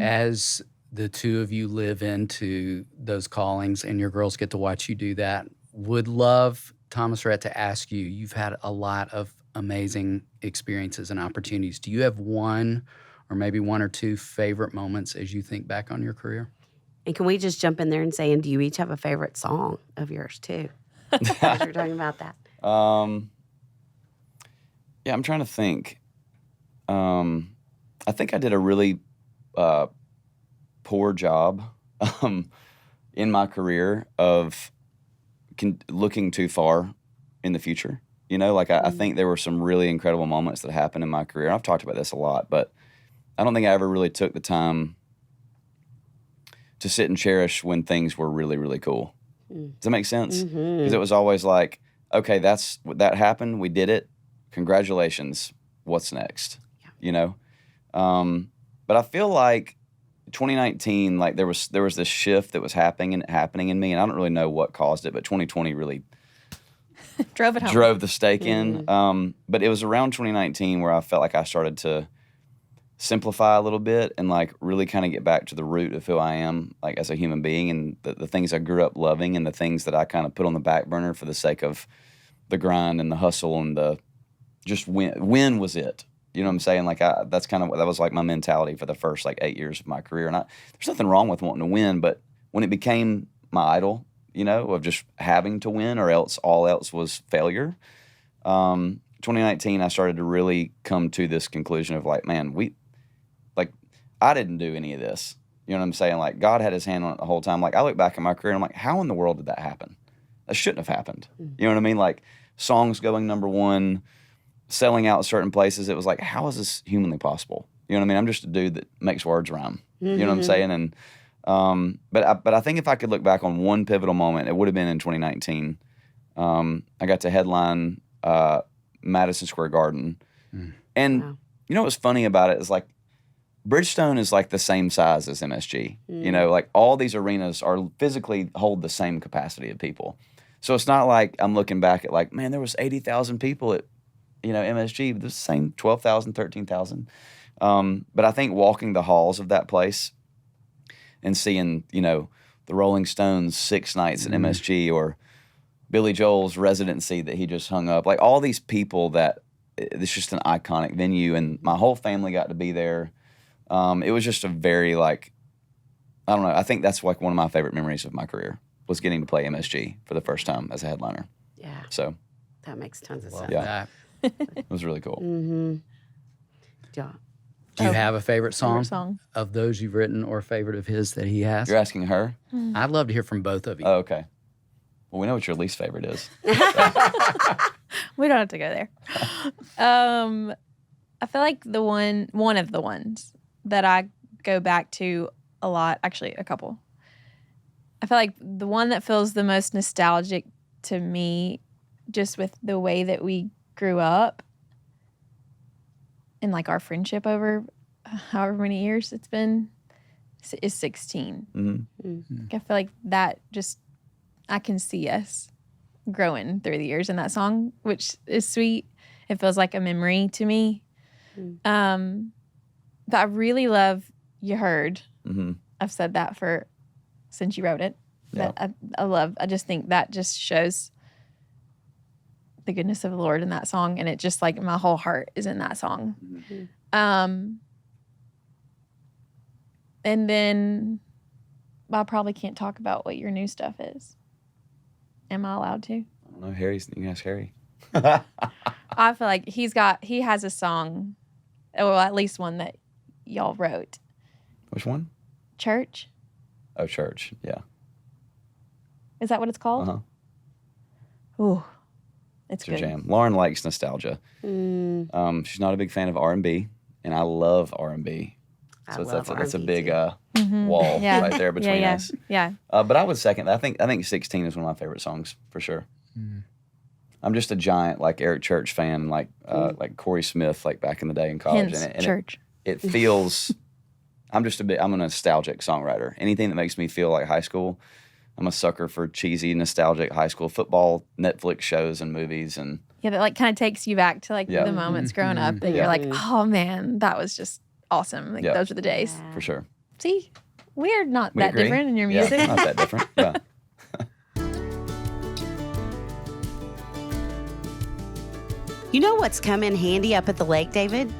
As the two of you live into those callings and your girls get to watch you do that, would love, Thomas Rhett, to ask you, you've had a lot of amazing experiences and opportunities. Do you have one or maybe one or two favorite moments as you think back on your career? And can we just jump in there and say, and do you each have a favorite song of yours too? As you're talking about that. Yeah, I'm trying to think. I think I did a really poor job in my career of looking too far in the future. You know, like I think there were some really incredible moments that happened in my career. I've talked about this a lot, but I don't think I ever really took the time to sit and cherish when things were really, really cool. Does that make sense? Because it was always like, okay, that happened. We did it. Congratulations. What's next? Yeah. You know? But I feel like 2019, like there was this shift that was happening in me, and I don't really know what caused it, but 2020 really Drove it home. drove the stake in. But it was around 2019 where I felt like I started to simplify a little bit and like really kind of get back to the root of who I am, like as a human being, and the things I grew up loving and the things that I kind of put on the back burner for the sake of the grind and the hustle and the just win was it. You know what I'm saying? Like that was like my mentality for the first like 8 years of my career. And there's nothing wrong with wanting to win, but when it became my idol, you know, of just having to win or else all else was failure. 2019, I started to really come to this conclusion of like, man, I didn't do any of this. You know what I'm saying? Like God had his hand on it the whole time. Like I look back at my career and I'm like, how in the world did that happen? That shouldn't have happened. You know what I mean? Like songs going number 1, selling out certain places. It was like, how is this humanly possible? You know what I mean? I'm just a dude that makes words rhyme. You know what I'm saying? And but I think if I could look back on one pivotal moment, it would have been in 2019. I got to headline Madison Square Garden. And you know what's funny about it is like Bridgestone is like the same size as MSG. You know, like all these arenas are physically hold the same capacity of people. So it's not like I'm looking back at like, man, there was 80,000 people at, you know, MSG, the same 12,000, 13,000. But I think walking the halls of that place and seeing, you know, the Rolling Stones 6 nights at MSG or Billy Joel's residency that he just hung up, like all these people that it's just an iconic venue, and my whole family got to be there. It was just a very like, I don't know, I think that's like one of my favorite memories of my career was getting to play MSG for the first time as a headliner. Yeah. So that makes tons of Love sense. Yeah. It was really cool. Mm-hmm. Yeah. Do you have a favorite song, song. of those you've written or a favorite of his that he has? You're asking her? I'd love to hear from both of you. Oh, okay. Well, we know what your least favorite is. We don't have to go there. I feel like one of the ones that I go back to a lot, actually a couple. I feel like the one that feels the most nostalgic to me, just with the way that we grew up and like our friendship over however many years it's been, is 16. Mm-hmm. I feel like that just, I can see us growing through the years in that song, which is sweet. It feels like a memory to me. But I really love You Heard. Mm-hmm. I've said that since you wrote it. Yeah. I just think that just shows the goodness of the Lord in that song. And it just like my whole heart is in that song. Mm-hmm. And then I probably can't talk about what your new stuff is. Am I allowed to? I don't know. You can ask Harry. I feel like he has a song, or at least one that y'all wrote. Which one? Church? Oh, Church. Yeah. Is that what it's called? Uh-huh. Ooh, it's It's your good. jam. Lauren likes nostalgia. Mm. She's not a big fan of R&B, and I love R&B. I So love that's a R&B big too. wall Yeah. right there between yeah. us. Yeah. But I would second that. I think 16 is one of my favorite songs for sure. I'm just a giant like Eric Church fan, like Corey Smith, like back in the day in college. Hence, and church. It feels. I'm a nostalgic songwriter. Anything that makes me feel like high school, I'm a sucker for cheesy, nostalgic high school football, Netflix shows and movies, and Yeah, that like kind of takes you back to like Yeah. the moments growing up that Yeah. you're like, oh man, that was just awesome. Like Yeah. those were the days. for sure. See, we're not We that agree. different in your music. Yeah, not that different. Yeah. You know what's come in handy up at the lake, David?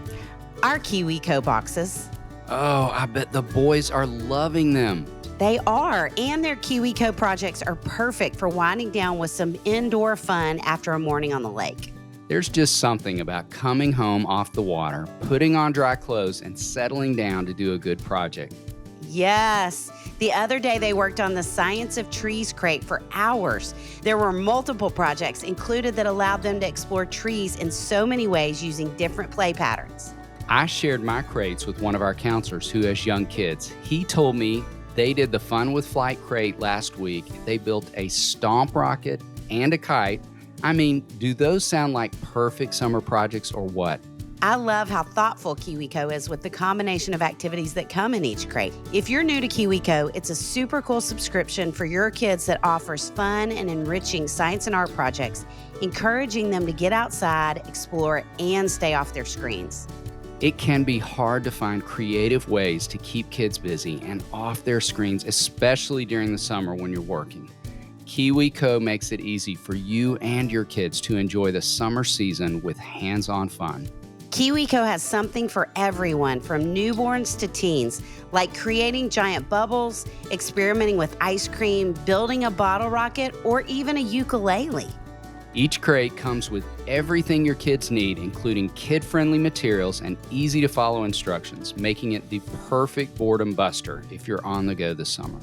Our KiwiCo boxes. Oh, I bet the boys are loving them. They are, and their KiwiCo projects are perfect for winding down with some indoor fun after a morning on the lake. There's just something about coming home off the water, putting on dry clothes, and settling down to do a good project. Yes. The other day, they worked on the Science of Trees crate for hours. There were multiple projects included that allowed them to explore trees in so many ways using different play patterns. I shared my crates with one of our counselors who has young kids. He told me they did the Fun with Flight crate last week. They built a stomp rocket and a kite. I mean, do those sound like perfect summer projects or what? I love how thoughtful KiwiCo is with the combination of activities that come in each crate. If you're new to KiwiCo, it's a super cool subscription for your kids that offers fun and enriching science and art projects, encouraging them to get outside, explore, and stay off their screens. It can be hard to find creative ways to keep kids busy and off their screens, especially during the summer when you're working. KiwiCo makes it easy for you and your kids to enjoy the summer season with hands-on fun. KiwiCo has something for everyone from newborns to teens, like creating giant bubbles, experimenting with ice cream, building a bottle rocket, or even a ukulele. Each crate comes with everything your kids need, including kid-friendly materials and easy-to-follow instructions, making it the perfect boredom buster if you're on the go this summer.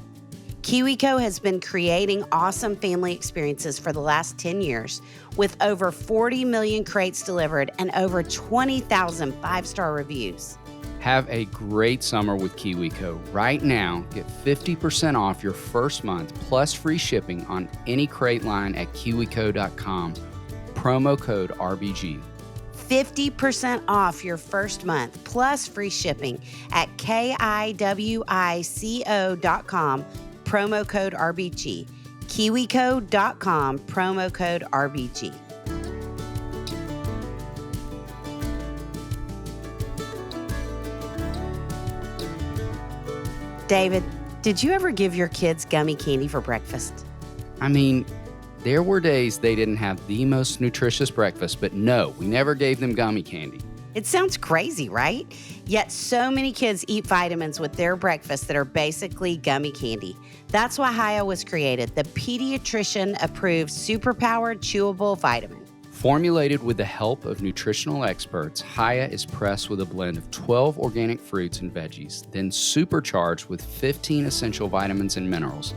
KiwiCo has been creating awesome family experiences for the last 10 years, with over 40 million crates delivered and over 20,000 five-star reviews. Have a great summer with KiwiCo. Right now, get 50% off your first month plus free shipping on any crate line at kiwico.com. Promo code RBG. 50% off your first month plus free shipping at kiwico.com. Promo code RBG. kiwico.com. Promo code RBG. David, did you ever give your kids gummy candy for breakfast? I mean, there were days they didn't have the most nutritious breakfast, but no, we never gave them gummy candy. It sounds crazy, right? Yet so many kids eat vitamins with their breakfast that are basically gummy candy. That's why Haya was created, the pediatrician-approved superpowered chewable vitamin. Formulated with the help of nutritional experts, Haya is pressed with a blend of 12 organic fruits and veggies, then supercharged with 15 essential vitamins and minerals,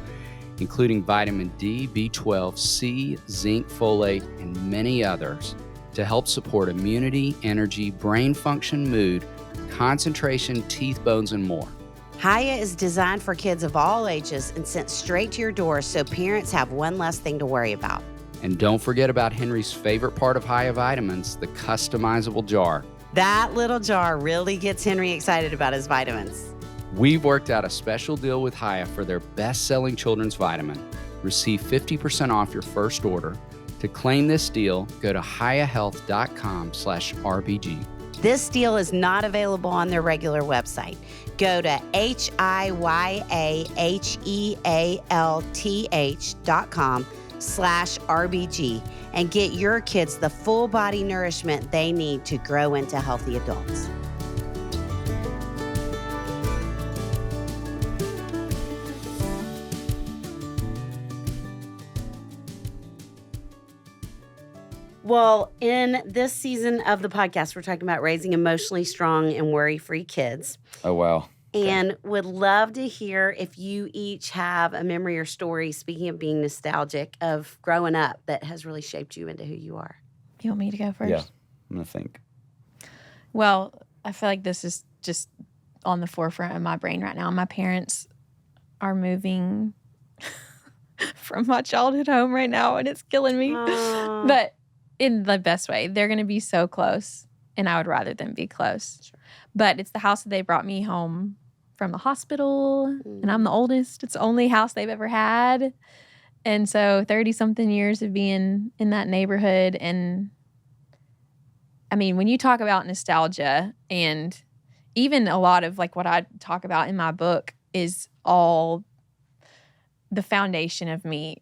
including vitamin D, B12, C, zinc, folate, and many others to help support immunity, energy, brain function, mood, concentration, teeth, bones, and more. Haya is designed for kids of all ages and sent straight to your door so parents have one less thing to worry about. And don't forget about Henry's favorite part of Haya vitamins, the customizable jar. That little jar really gets Henry excited about his vitamins. We've worked out a special deal with Haya for their best-selling children's vitamin. Receive 50% off your first order. To claim this deal, go to hayahealth.com/RBG. This deal is not available on their regular website. Go to HIYAHEALTH.com/RBG and get your kids the full body nourishment they need to grow into healthy adults. Well, in this season of the podcast, we're talking about raising emotionally strong and worry-free kids. Oh, wow. And would love to hear if you each have a memory or story, speaking of being nostalgic, of growing up that has really shaped you into who you are. You want me to go first? Yeah, I'm going to think. Well, I feel like this is just on the forefront of my brain right now. My parents are moving from my childhood home right now, and it's killing me. But in the best way. They're going to be so close, and I would rather them be close. Sure. But it's the house that they brought me home from the hospital, and I'm the oldest. It's the only house they've ever had. And so 30-something years of being in that neighborhood. And, I mean, when you talk about nostalgia, and even a lot of, like, what I talk about in my book is all the foundation of me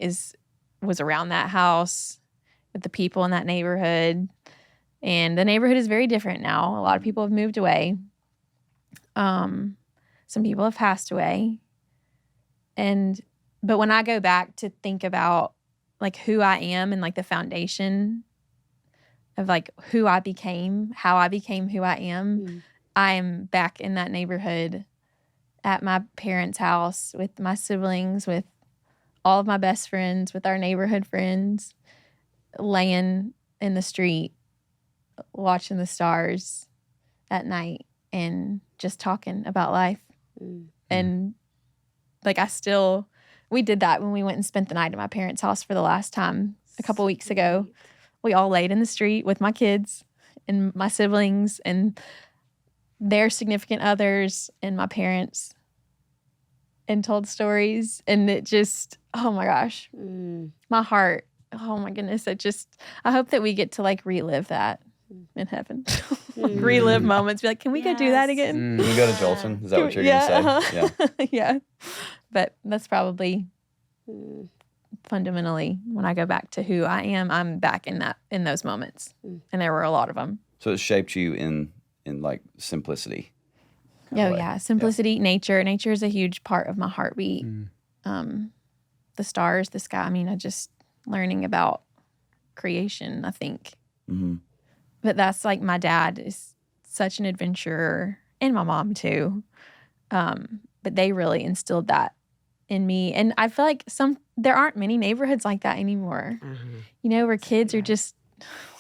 was around that house, with the people in that neighborhood. And the neighborhood is very different now. A lot of people have moved away. Some people have passed away. But when I go back to think about, like, who I am and, like, the foundation of, like, who I became, how I became who I am, I am back in that neighborhood at my parents' house with my siblings, with all of my best friends, with our neighborhood friends, laying in the street, watching the stars at night and just talking about life. And, like, we did that when we went and spent the night at my parents' house for the last time a couple weeks ago. We all laid in the street with my kids and my siblings and their significant others and my parents and told stories. And it just, oh my gosh, my heart, oh my goodness, I hope that we get to, like, relive that in heaven. Like, relive moments. Be like, can we go do that again? Can we go to Jolton? Is that what you're going to say? Uh-huh. Yeah. Yeah. But that's probably fundamentally, when I go back to who I am, I'm back in those moments. And there were a lot of them. So it shaped you in like simplicity. Oh, yeah. Simplicity, nature. Nature is a huge part of my heartbeat. The stars, the sky. I mean, learning about creation, I think. But that's, like, my dad is such an adventurer, and my mom too. But they really instilled that in me. And I feel like there aren't many neighborhoods like that anymore. You know, where kids are just,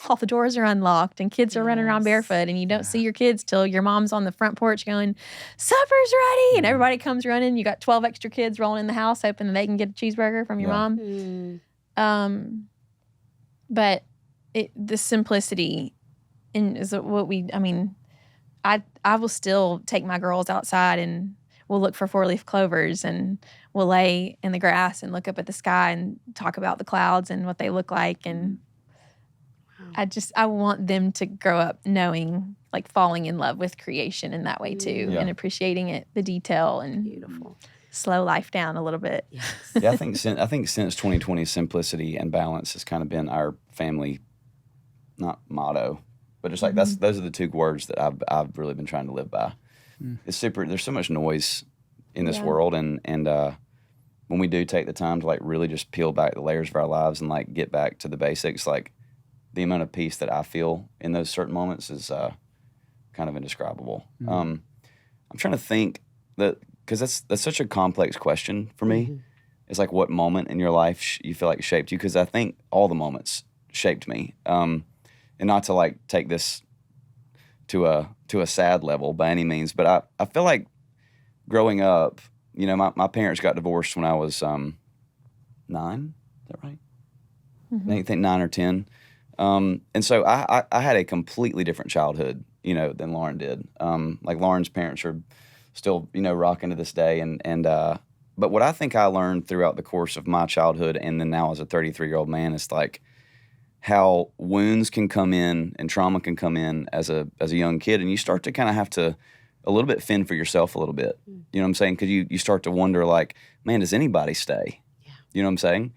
all the doors are unlocked and kids are running around barefoot, and you don't see your kids till your mom's on the front porch going, supper's ready, and everybody comes running. You got 12 extra kids rolling in the house hoping that they can get a cheeseburger from your mom. But the simplicity is what I will still take my girls outside and we'll look for 4-leaf clovers and we'll lay in the grass and look up at the sky and talk about the clouds and what they look like. And I want them to grow up knowing, like, falling in love with creation in that way too, and appreciating it, the detail, and beautiful. Slow life down a little bit. Yes. Yeah, I think since 2020, simplicity and balance has kind of been our family, not motto, but just like those are the two words that I've really been trying to live by. It's super. There's so much noise in this world, and when we do take the time to, like, really just peel back the layers of our lives and, like, get back to the basics, like, the amount of peace that I feel in those certain moments is kind of indescribable. I'm trying to think that, because that's such a complex question for me. It's like, what moment in your life you feel like shaped you? Because I think all the moments shaped me. And not to like take this to a sad level by any means, but I feel like growing up, you know, my parents got divorced when I was 9. Is that right? I think 9 or 10. And so I had a completely different childhood, you know, than Lauren did. Like Lauren's parents are still, you know, rocking to this day. But what I think I learned throughout the course of my childhood and then now as a 33-year-old man is like how wounds can come in and trauma can come in as a young kid, and you start to kind of have to a little bit fend for yourself a little bit. You know what I'm saying? Because you start to wonder like, man, does anybody stay? Yeah. You know what I'm saying?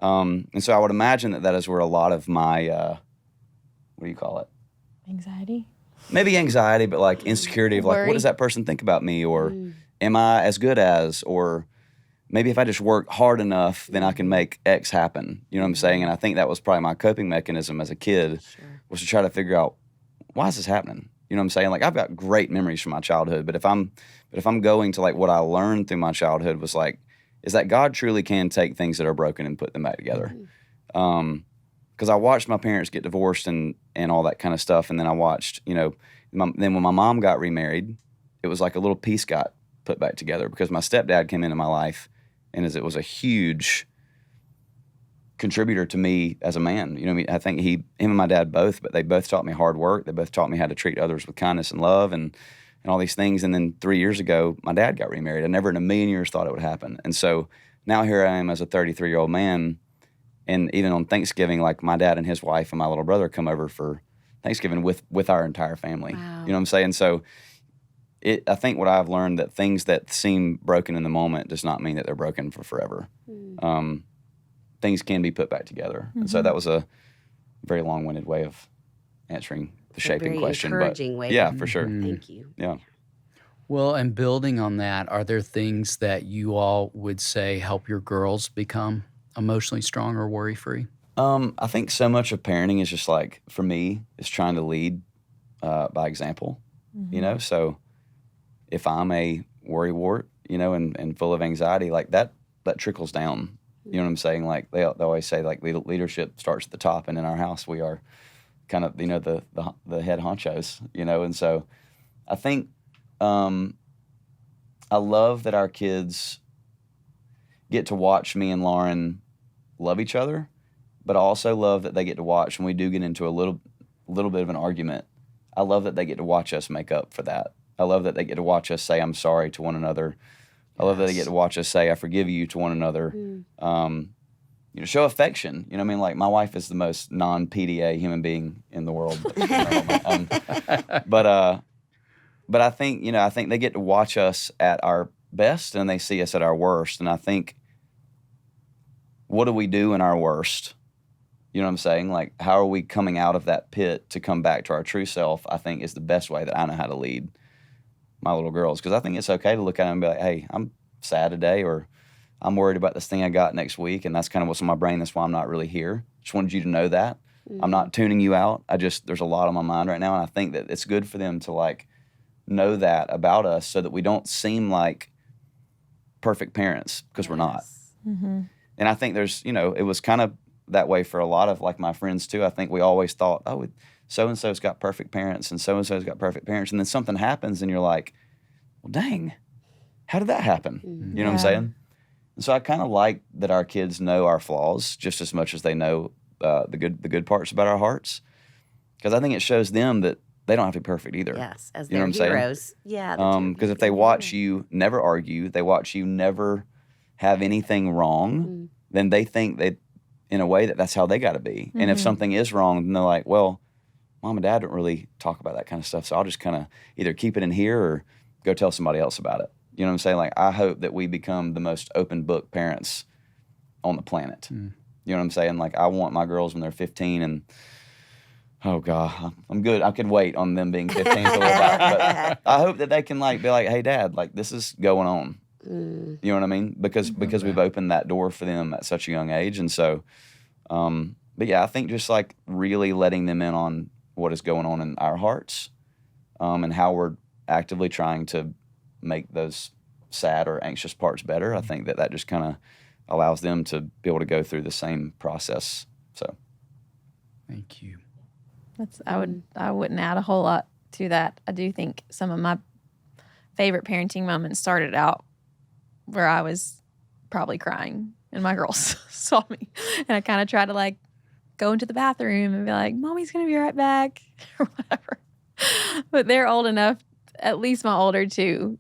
And so I would imagine that is where a lot of my, what do you call it? Anxiety? Maybe anxiety, but like insecurity of like, Worry. what does that person think about me? Or am I as good as? Or maybe if I just work hard enough, then I can make X happen. You know what I'm saying? And I think that was probably my coping mechanism as a kid, was to try to figure out, why is this happening? You know what I'm saying? Like, I've got great memories from my childhood, but if I'm going to like what I learned through my childhood was like, is that God truly can take things that are broken and put them back together. Because I watched my parents get divorced and all that kind of stuff, and then I watched, you know, then when my mom got remarried, it was like a little piece got put back together because my stepdad came into my life, and it was a huge contributor to me as a man. You know what I mean? I think him and my dad both, but they both taught me hard work. They both taught me how to treat others with kindness and love and all these things. And then 3 years ago, my dad got remarried. I never in a million years thought it would happen. And so now here I am as a 33-year-old man, and even on Thanksgiving, like my dad and his wife and my little brother come over for Thanksgiving with our entire family. Wow. You know what I'm saying? So I think what I've learned, that things that seem broken in the moment does not mean that they're broken for forever. Things can be put back together. And so that was a very long-winded way of answering the shaping very question. encouraging way. Yeah, for sure. Thank you. Yeah. Well, and building on that, are there things that you all would say help your girls become emotionally strong or worry-free? I think so much of parenting is just like, for me, is trying to lead by example, you know? So if I'm a worrywart, you know, and full of anxiety, like that trickles down. You know what I'm saying? Like they always say, like leadership starts at the top, and in our house we are kind of, you know, the head honchos, you know. And so I think I love that our kids get to watch me and Lauren love each other, but I also love that they get to watch when we do get into a little bit of an argument. I love that they get to watch us make up for that. I love that they get to watch us say, I'm sorry to one another. I love that they get to watch us say, I forgive you to one another. You know, show affection. You know what I mean? Like, my wife is the most non-PDA human being in the world. But I think, you know, I think they get to watch us at our best and they see us at our worst. And I think, what do we do in our worst? You know what I'm saying? Like, how are we coming out of that pit to come back to our true self, I think is the best way that I know how to lead my little girls. Because I think it's okay to look at them and be like, hey, I'm sad today, or I'm worried about this thing I got next week, and that's kind of what's in my brain. That's why I'm not really here. Just wanted you to know that. I'm not tuning you out. There's a lot on my mind right now, and I think that it's good for them to, like, know that about us so that we don't seem like perfect parents, because we're not. And I think there's, you know, it was kind of that way for a lot of, like, my friends, too. I think we always thought, oh, so-and-so's got perfect parents, and so-and-so's got perfect parents. And then something happens, and you're like, well, dang, how did that happen? You know what I'm saying? And so I kind of like that our kids know our flaws just as much as they know the good parts about our hearts. Because I think it shows them that they don't have to be perfect either. Yes, as You know their what I'm saying? heroes. Yeah. Because if they watch you never argue, they watch you never have anything wrong, then they think that, in a way, that's how they got to be. And if something is wrong, then they're like, well, Mom and Dad don't really talk about that kind of stuff, so I'll just kind of either keep it in here or go tell somebody else about it. You know what I'm saying? Like, I hope that we become the most open book parents on the planet. You know what I'm saying? Like, I want my girls when they're 15 and, oh God, I'm good. I could wait on them being 15 for a little while. But I hope that they can, like, be like, hey, Dad, like, this is going on. You know what I mean? Because we've opened that door for them at such a young age. And so, yeah, I think just like really letting them in on what is going on in our hearts, and how we're actively trying to make those sad or anxious parts better. I think that just kind of allows them to be able to go through the same process. So, Thank you. I wouldn't add a whole lot to that. I do think some of my favorite parenting moments started out where I was probably crying and my girls saw me, and I kind of tried to like go into the bathroom and be like, "Mommy's gonna be right back," or whatever. But they're old enough, at least my older two,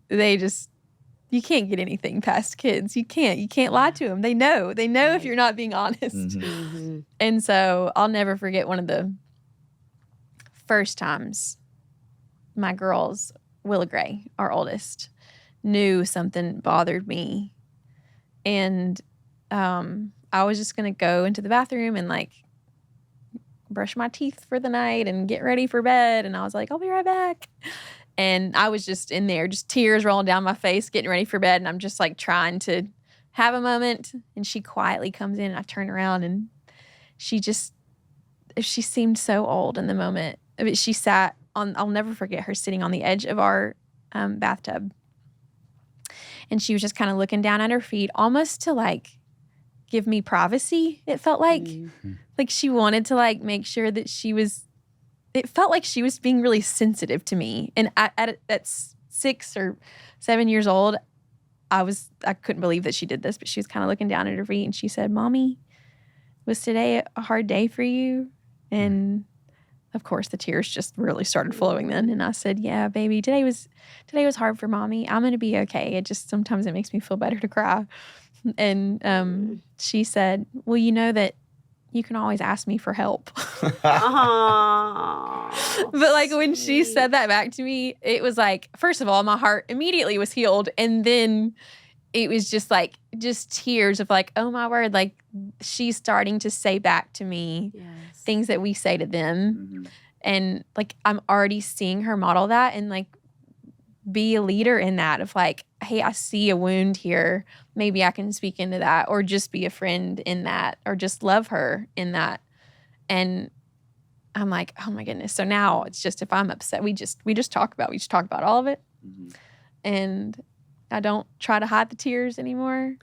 you can't get anything past kids. You can't lie to them. They know if you're not being honest. Mm-hmm. And so I'll never forget one of the first times my girls, Willa Gray, our oldest, knew something bothered me. And I was just going to go into the bathroom and like brush my teeth for the night and get ready for bed. And I was like, I'll be right back. And I was just in there, just tears rolling down my face, getting ready for bed. And I'm just like trying to have a moment. And she quietly comes in and I turn around and she seemed so old in the moment. I mean, she sat on, I'll never forget her sitting on the edge of our bathtub. And she was just kind of looking down at her feet, almost to like give me privacy. It felt like, like she wanted to like make sure that it felt like she was being really sensitive to me. And at 6 or 7 years old, I couldn't believe that she did this, but she was kind of looking down at her feet and she said, "Mommy, was today a hard day for you?" And of course the tears just really started flowing then. And I said, "Yeah, baby, today was hard for Mommy. I'm going to be okay. Sometimes it makes me feel better to cry." And she said, "Well, you know that you can always ask me for help." But like when she said that back to me, it was like, first of all, my heart immediately was healed. And then it was just tears of like, oh my word, like she's starting to say back to me things that we say to them. Mm-hmm. And like, I'm already seeing her model that and like be a leader in that of like, hey, I see a wound here. Maybe I can speak into that, or just be a friend in that, or just love her in that. And I'm like, oh my goodness. So now it's just, if I'm upset, we just talk about all of it. Mm-hmm. And I don't try to hide the tears anymore.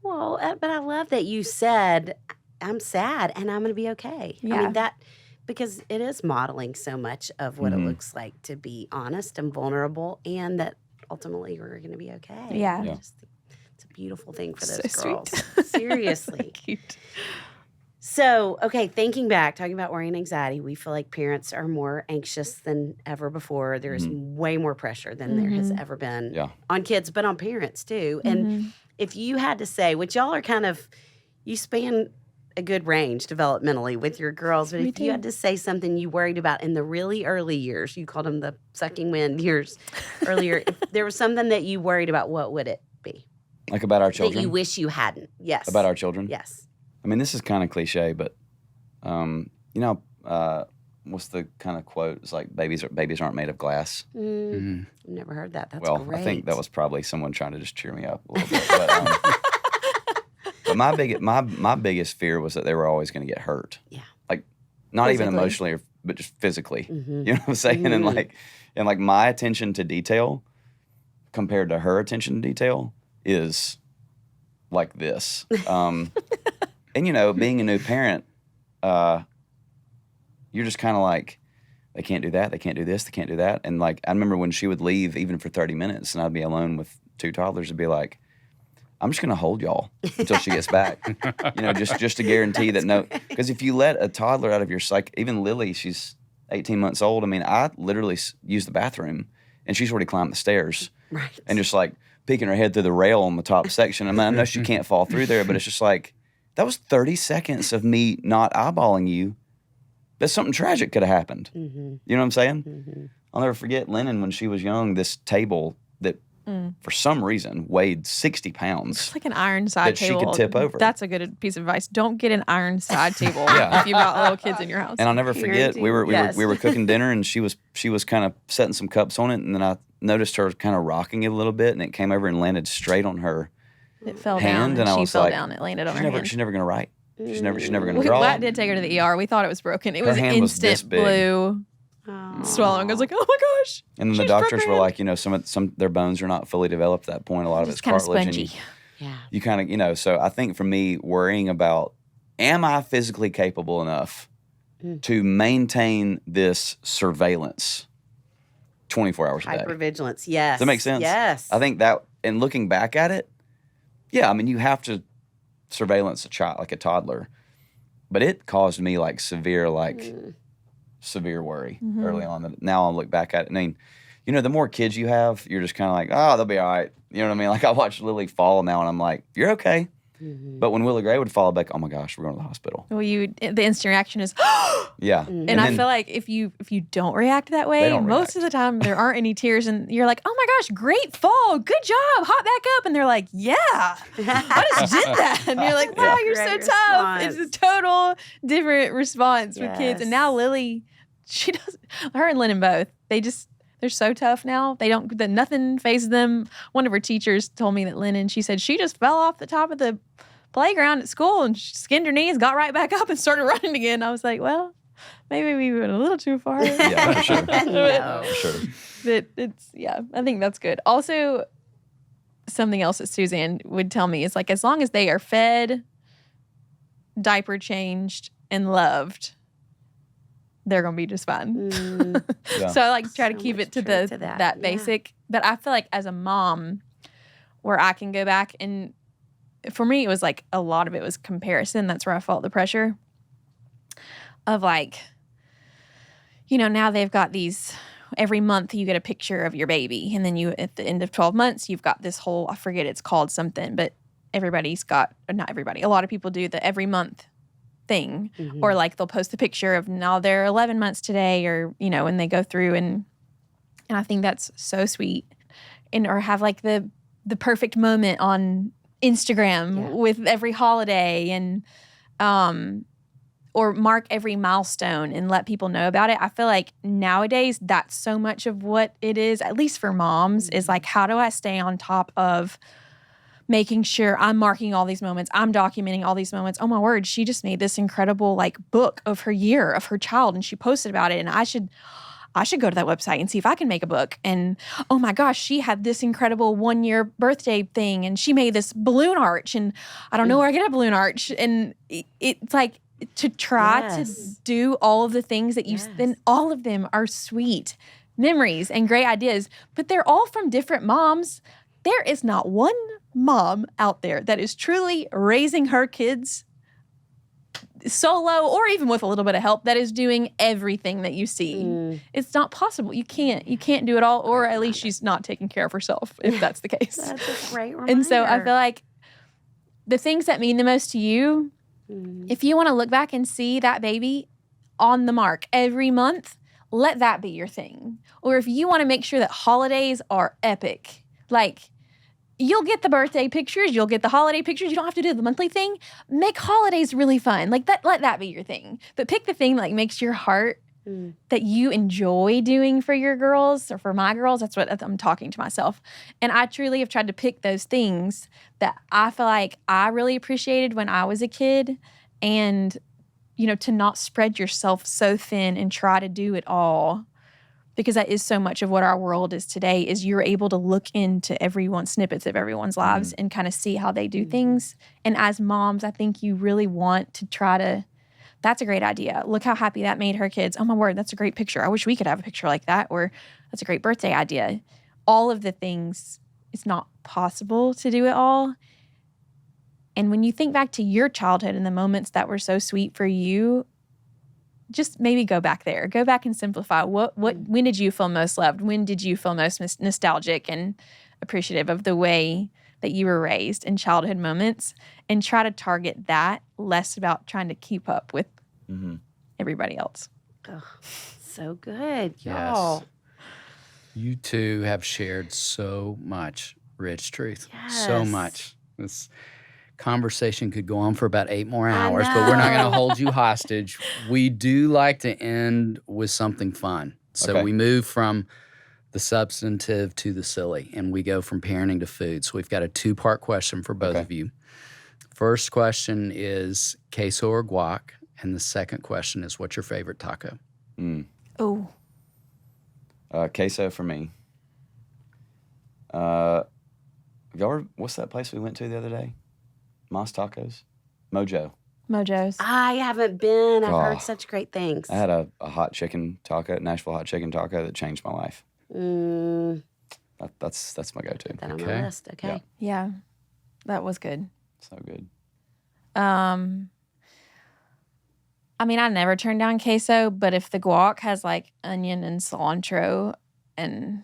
Well, but I love that you said, I'm sad and I'm going to be okay. Yeah. I mean, because it is modeling so much of what it looks like to be honest and vulnerable, and that ultimately we're going to be okay. Yeah. It's a beautiful thing for those So girls. sweet. Seriously. Cute. So, okay, thinking back, talking about worry and anxiety, we feel like parents are more anxious than ever before. There's way more pressure than there has ever been on kids, but on parents too. And if you had to say, which y'all are you span a good range developmentally with your girls, but if you had to say something you worried about in the really early years, you called them the sucking wind years earlier, if there was something that you worried about, what would it be? Like about our children? That you wish you hadn't. Yes. About our children? Yes. I mean, this is kind of cliche, but, what's the kind of quote? It's like, babies aren't made of glass. I've never heard that. That's great. I think that was probably someone trying to just cheer me up a little bit. But my biggest fear was that they were always going to get hurt. Yeah. Like, not even emotionally, but just physically. You know what I'm saying? And like my attention to detail compared to her attention to detail is like this. And, being a new parent, you're just kind of like, they can't do that, they can't do this, they can't do that. And like, I remember when she would leave even for 30 minutes and I'd be alone with 2 toddlers, it'd be like, I'm just going to hold y'all until she gets back. Just to guarantee that because if you let a toddler out of your even Lily, she's 18 months old. I mean, I literally use the bathroom and she's already climbed the stairs. Right. And just like peeking her head through the rail on the top section. I mean, I know she can't fall through there, but it's just like, that was 30 seconds of me not eyeballing you. That something tragic could have happened. You know what I'm saying? I'll never forget Lennon when she was young, this table that for some reason weighed 60 pounds. It's like an iron side table. That she could tip over. That's a good piece of advice. Don't get an iron side table if you've got little kids in your house. And I'll never forget, we were cooking dinner and she was kind of setting some cups on it, and then I noticed her kind of rocking it a little bit, and it came over and landed straight on her It fell hand, down, and I she was fell like, down. It landed on her hand. She's never going to write. She's never going to draw. That did take her to the ER. We thought it was broken. It Her was hand was instant this big. blue swelling. I was like, oh my gosh. And then the she's doctors broke were her like, some their bones are not fully developed at that point. A lot of it's kind of cartilage. spongy. Yeah. You kind of, so I think for me, worrying about, am I physically capable enough to maintain this surveillance 24 hours a day? Hypervigilance. Yes. Does that make sense? Yes. I think that, and looking back at it, yeah, I mean, you have to surveillance a child, like a toddler. But it caused me like severe worry early on. Now I look back at it. I mean, the more kids you have, you're just kind of like, oh, they'll be all right. You know what I mean? Like I watch Lily fall now and I'm like, you're okay. But when Willie Gray would fall back, oh my gosh, we're going to the hospital. Well, the instant reaction is, yeah. And I feel like if you don't react that way, most of the time there aren't any tears, and you're like, oh my gosh, great fall, good job, hop back up, and they're like, yeah, I just did that, and you're like, wow, you're so tough. It's a total different response for kids, and now Lily, she does. Her and Lennon both, they're so tough now. Nothing phases them. One of her teachers told me that Lennon, she said she just fell off the top of the playground at school and she skinned her knees, got right back up and started running again. I was like, well, maybe we went a little too far. Yeah, for sure. No. For sure. But I think that's good. Also, something else that Suzanne would tell me is like, as long as they are fed, diaper changed, and loved, they're going to be just fine. Yeah. So I like try to So keep much it to truth to that. that basic. But I feel like as a mom, where I can go back, and for me, it was like a lot of it was comparison. That's where I felt the pressure of like, now they've got these, every month you get a picture of your baby. And then at the end of 12 months, you've got this whole, I forget it's called something, but everybody's got, or not everybody, a lot of people do the every month thing. Or like they'll post a picture of now they're 11 months today, or, when they go through and I think that's so sweet. Or have like the perfect moment on Instagram with every holiday, and or mark every milestone and let people know about it. I feel like nowadays that's so much of what it is, at least for moms, is like, how do I stay on top of making sure I'm marking all these moments, I'm documenting all these moments. Oh my word, she just made this incredible like book of her year of her child, and she posted about it, and I should go to that website and see if I can make a book. And oh my gosh, she had this incredible 1-year birthday thing, and she made this balloon arch, and I don't know where I get a balloon arch. And it's like to try to do all of the things that you, then all of them are sweet memories and great ideas, but they're all from different moms. There is not one mom out there that is truly raising her kids solo, or even with a little bit of help, that is doing everything that you see. It's not possible. You can't do it all, or at least she's not taking care of herself, if that's the case. That's a great reminder. And so I feel like the things that mean the most to you, if you want to look back and see that baby on the mark every month, let that be your thing. Or if you want to make sure that holidays are epic, like you'll get the birthday pictures, you'll get the holiday pictures. You don't have to do the monthly thing. Make holidays really fun. Like that, let that be your thing. But pick the thing that like makes your heart that you enjoy doing for your girls, or for my girls. That's what I'm talking to myself. And I truly have tried to pick those things that I feel like I really appreciated when I was a kid, and to not spread yourself so thin and try to do it all. Because that is so much of what our world is today, is you're able to look into snippets of everyone's lives and kind of see how they do things. And as moms, I think you really want to try to, that's a great idea. Look how happy that made her kids. Oh my word, that's a great picture. I wish we could have a picture like that. Or that's a great birthday idea. All of the things, it's not possible to do it all. And when you think back to your childhood and the moments that were so sweet for you, just maybe go back there. Go back and simplify. When did you feel most loved? When did you feel most nostalgic and appreciative of the way that you were raised in childhood moments? And try to target that, less about trying to keep up with everybody else. Oh, so good, y'all. Yes. You two have shared so much rich truth. Yes. So much. This conversation could go on for about 8 more hours, but we're not going to hold you hostage. We do like to end with something fun. So we move from the substantive to the silly, and we go from parenting to food. So we've got a 2-part question for both of you. First question is queso or guac, and the second question is what's your favorite taco? Oh, Queso for me. What's that place we went to the other day? Mas Tacos? Mojo's. I haven't been. I've heard Oh. such great things. I had a hot chicken taco, Nashville hot chicken taco that changed my life. That's my go-to. That on Okay. my list. Okay. Yeah, that was good. So good. I mean, I never turn down queso, but if the guac has like onion and cilantro and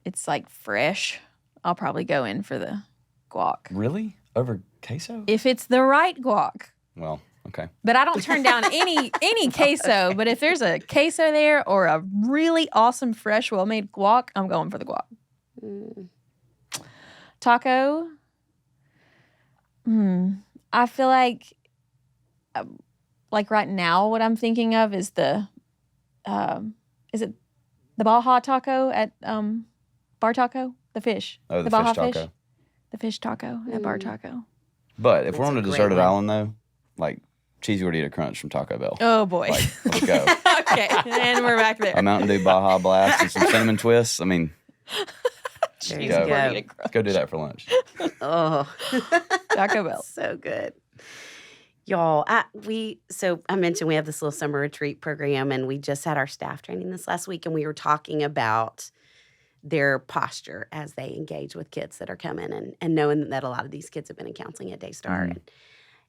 it's like fresh, I'll probably go in for the guac. Really? Over queso? If it's the right guac. Well, okay. But I don't turn down any queso. But if there's a queso there or a really awesome fresh well-made guac, I'm going for the guac. Taco. I feel like right now, what I'm thinking of is is it the Baja taco at Bar Taco? The fish. Oh, the Baja fish taco. The fish taco at Bar Taco. But if we're That's on a a great deserted one. island, though, like cheesy gordita crunch from Taco Bell. Oh boy. Like, let's go. Okay, and we're back there. A Mountain Dew Baja Blast and some cinnamon twists. I mean, There let's you go. go. Let's go do that for lunch. Oh, Taco Bell. so good. Y'all, I mentioned we have this little summer retreat program, and we just had our staff training this last week, and we were talking about their posture as they engage with kids that are coming, and knowing that a lot of these kids have been in counseling at Daystar.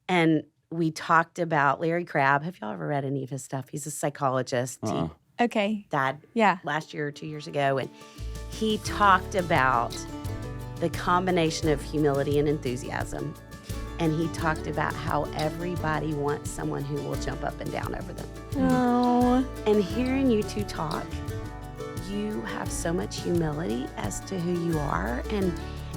And we talked about Larry Crabb. Have y'all ever read any of his stuff? He's a psychologist. He Okay. died Yeah. last year or 2 years ago, and he talked about the combination of humility and enthusiasm. And he talked about how everybody wants someone who will jump up and down over them. Oh. And hearing you two talk, you have so much humility as to who you are,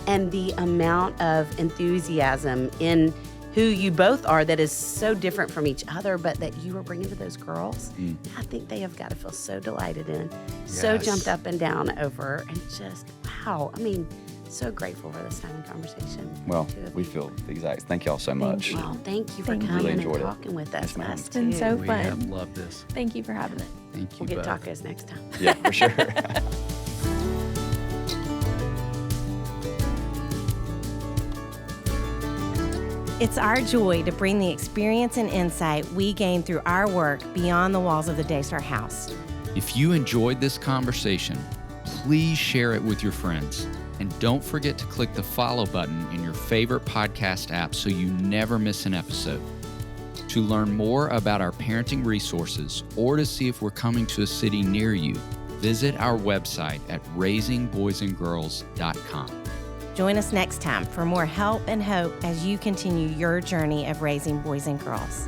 and the amount of enthusiasm in who you both are that is so different from each other, but that you are bringing to those girls. I think they have got to feel so delighted in, so Yes. jumped up and down over, and just, wow. I mean, so grateful for this time in conversation. Well, Two of we you. feel the exact. Thank y'all so much. Well, thank you for Thank you. coming Really and enjoyed it. talking with us. Yes, ma'am. Us It's been too. so We fun. have loved this. Thank you for having it. Thank you We'll get both. tacos next time. Yeah, for sure. It's our joy to bring the experience and insight we gain through our work beyond the walls of the Daystar House. If you enjoyed this conversation, please share it with your friends. And don't forget to click the follow button in your favorite podcast app so you never miss an episode. To learn more about our parenting resources or to see if we're coming to a city near you, visit our website at raisingboysandgirls.com. Join us next time for more help and hope as you continue your journey of raising boys and girls.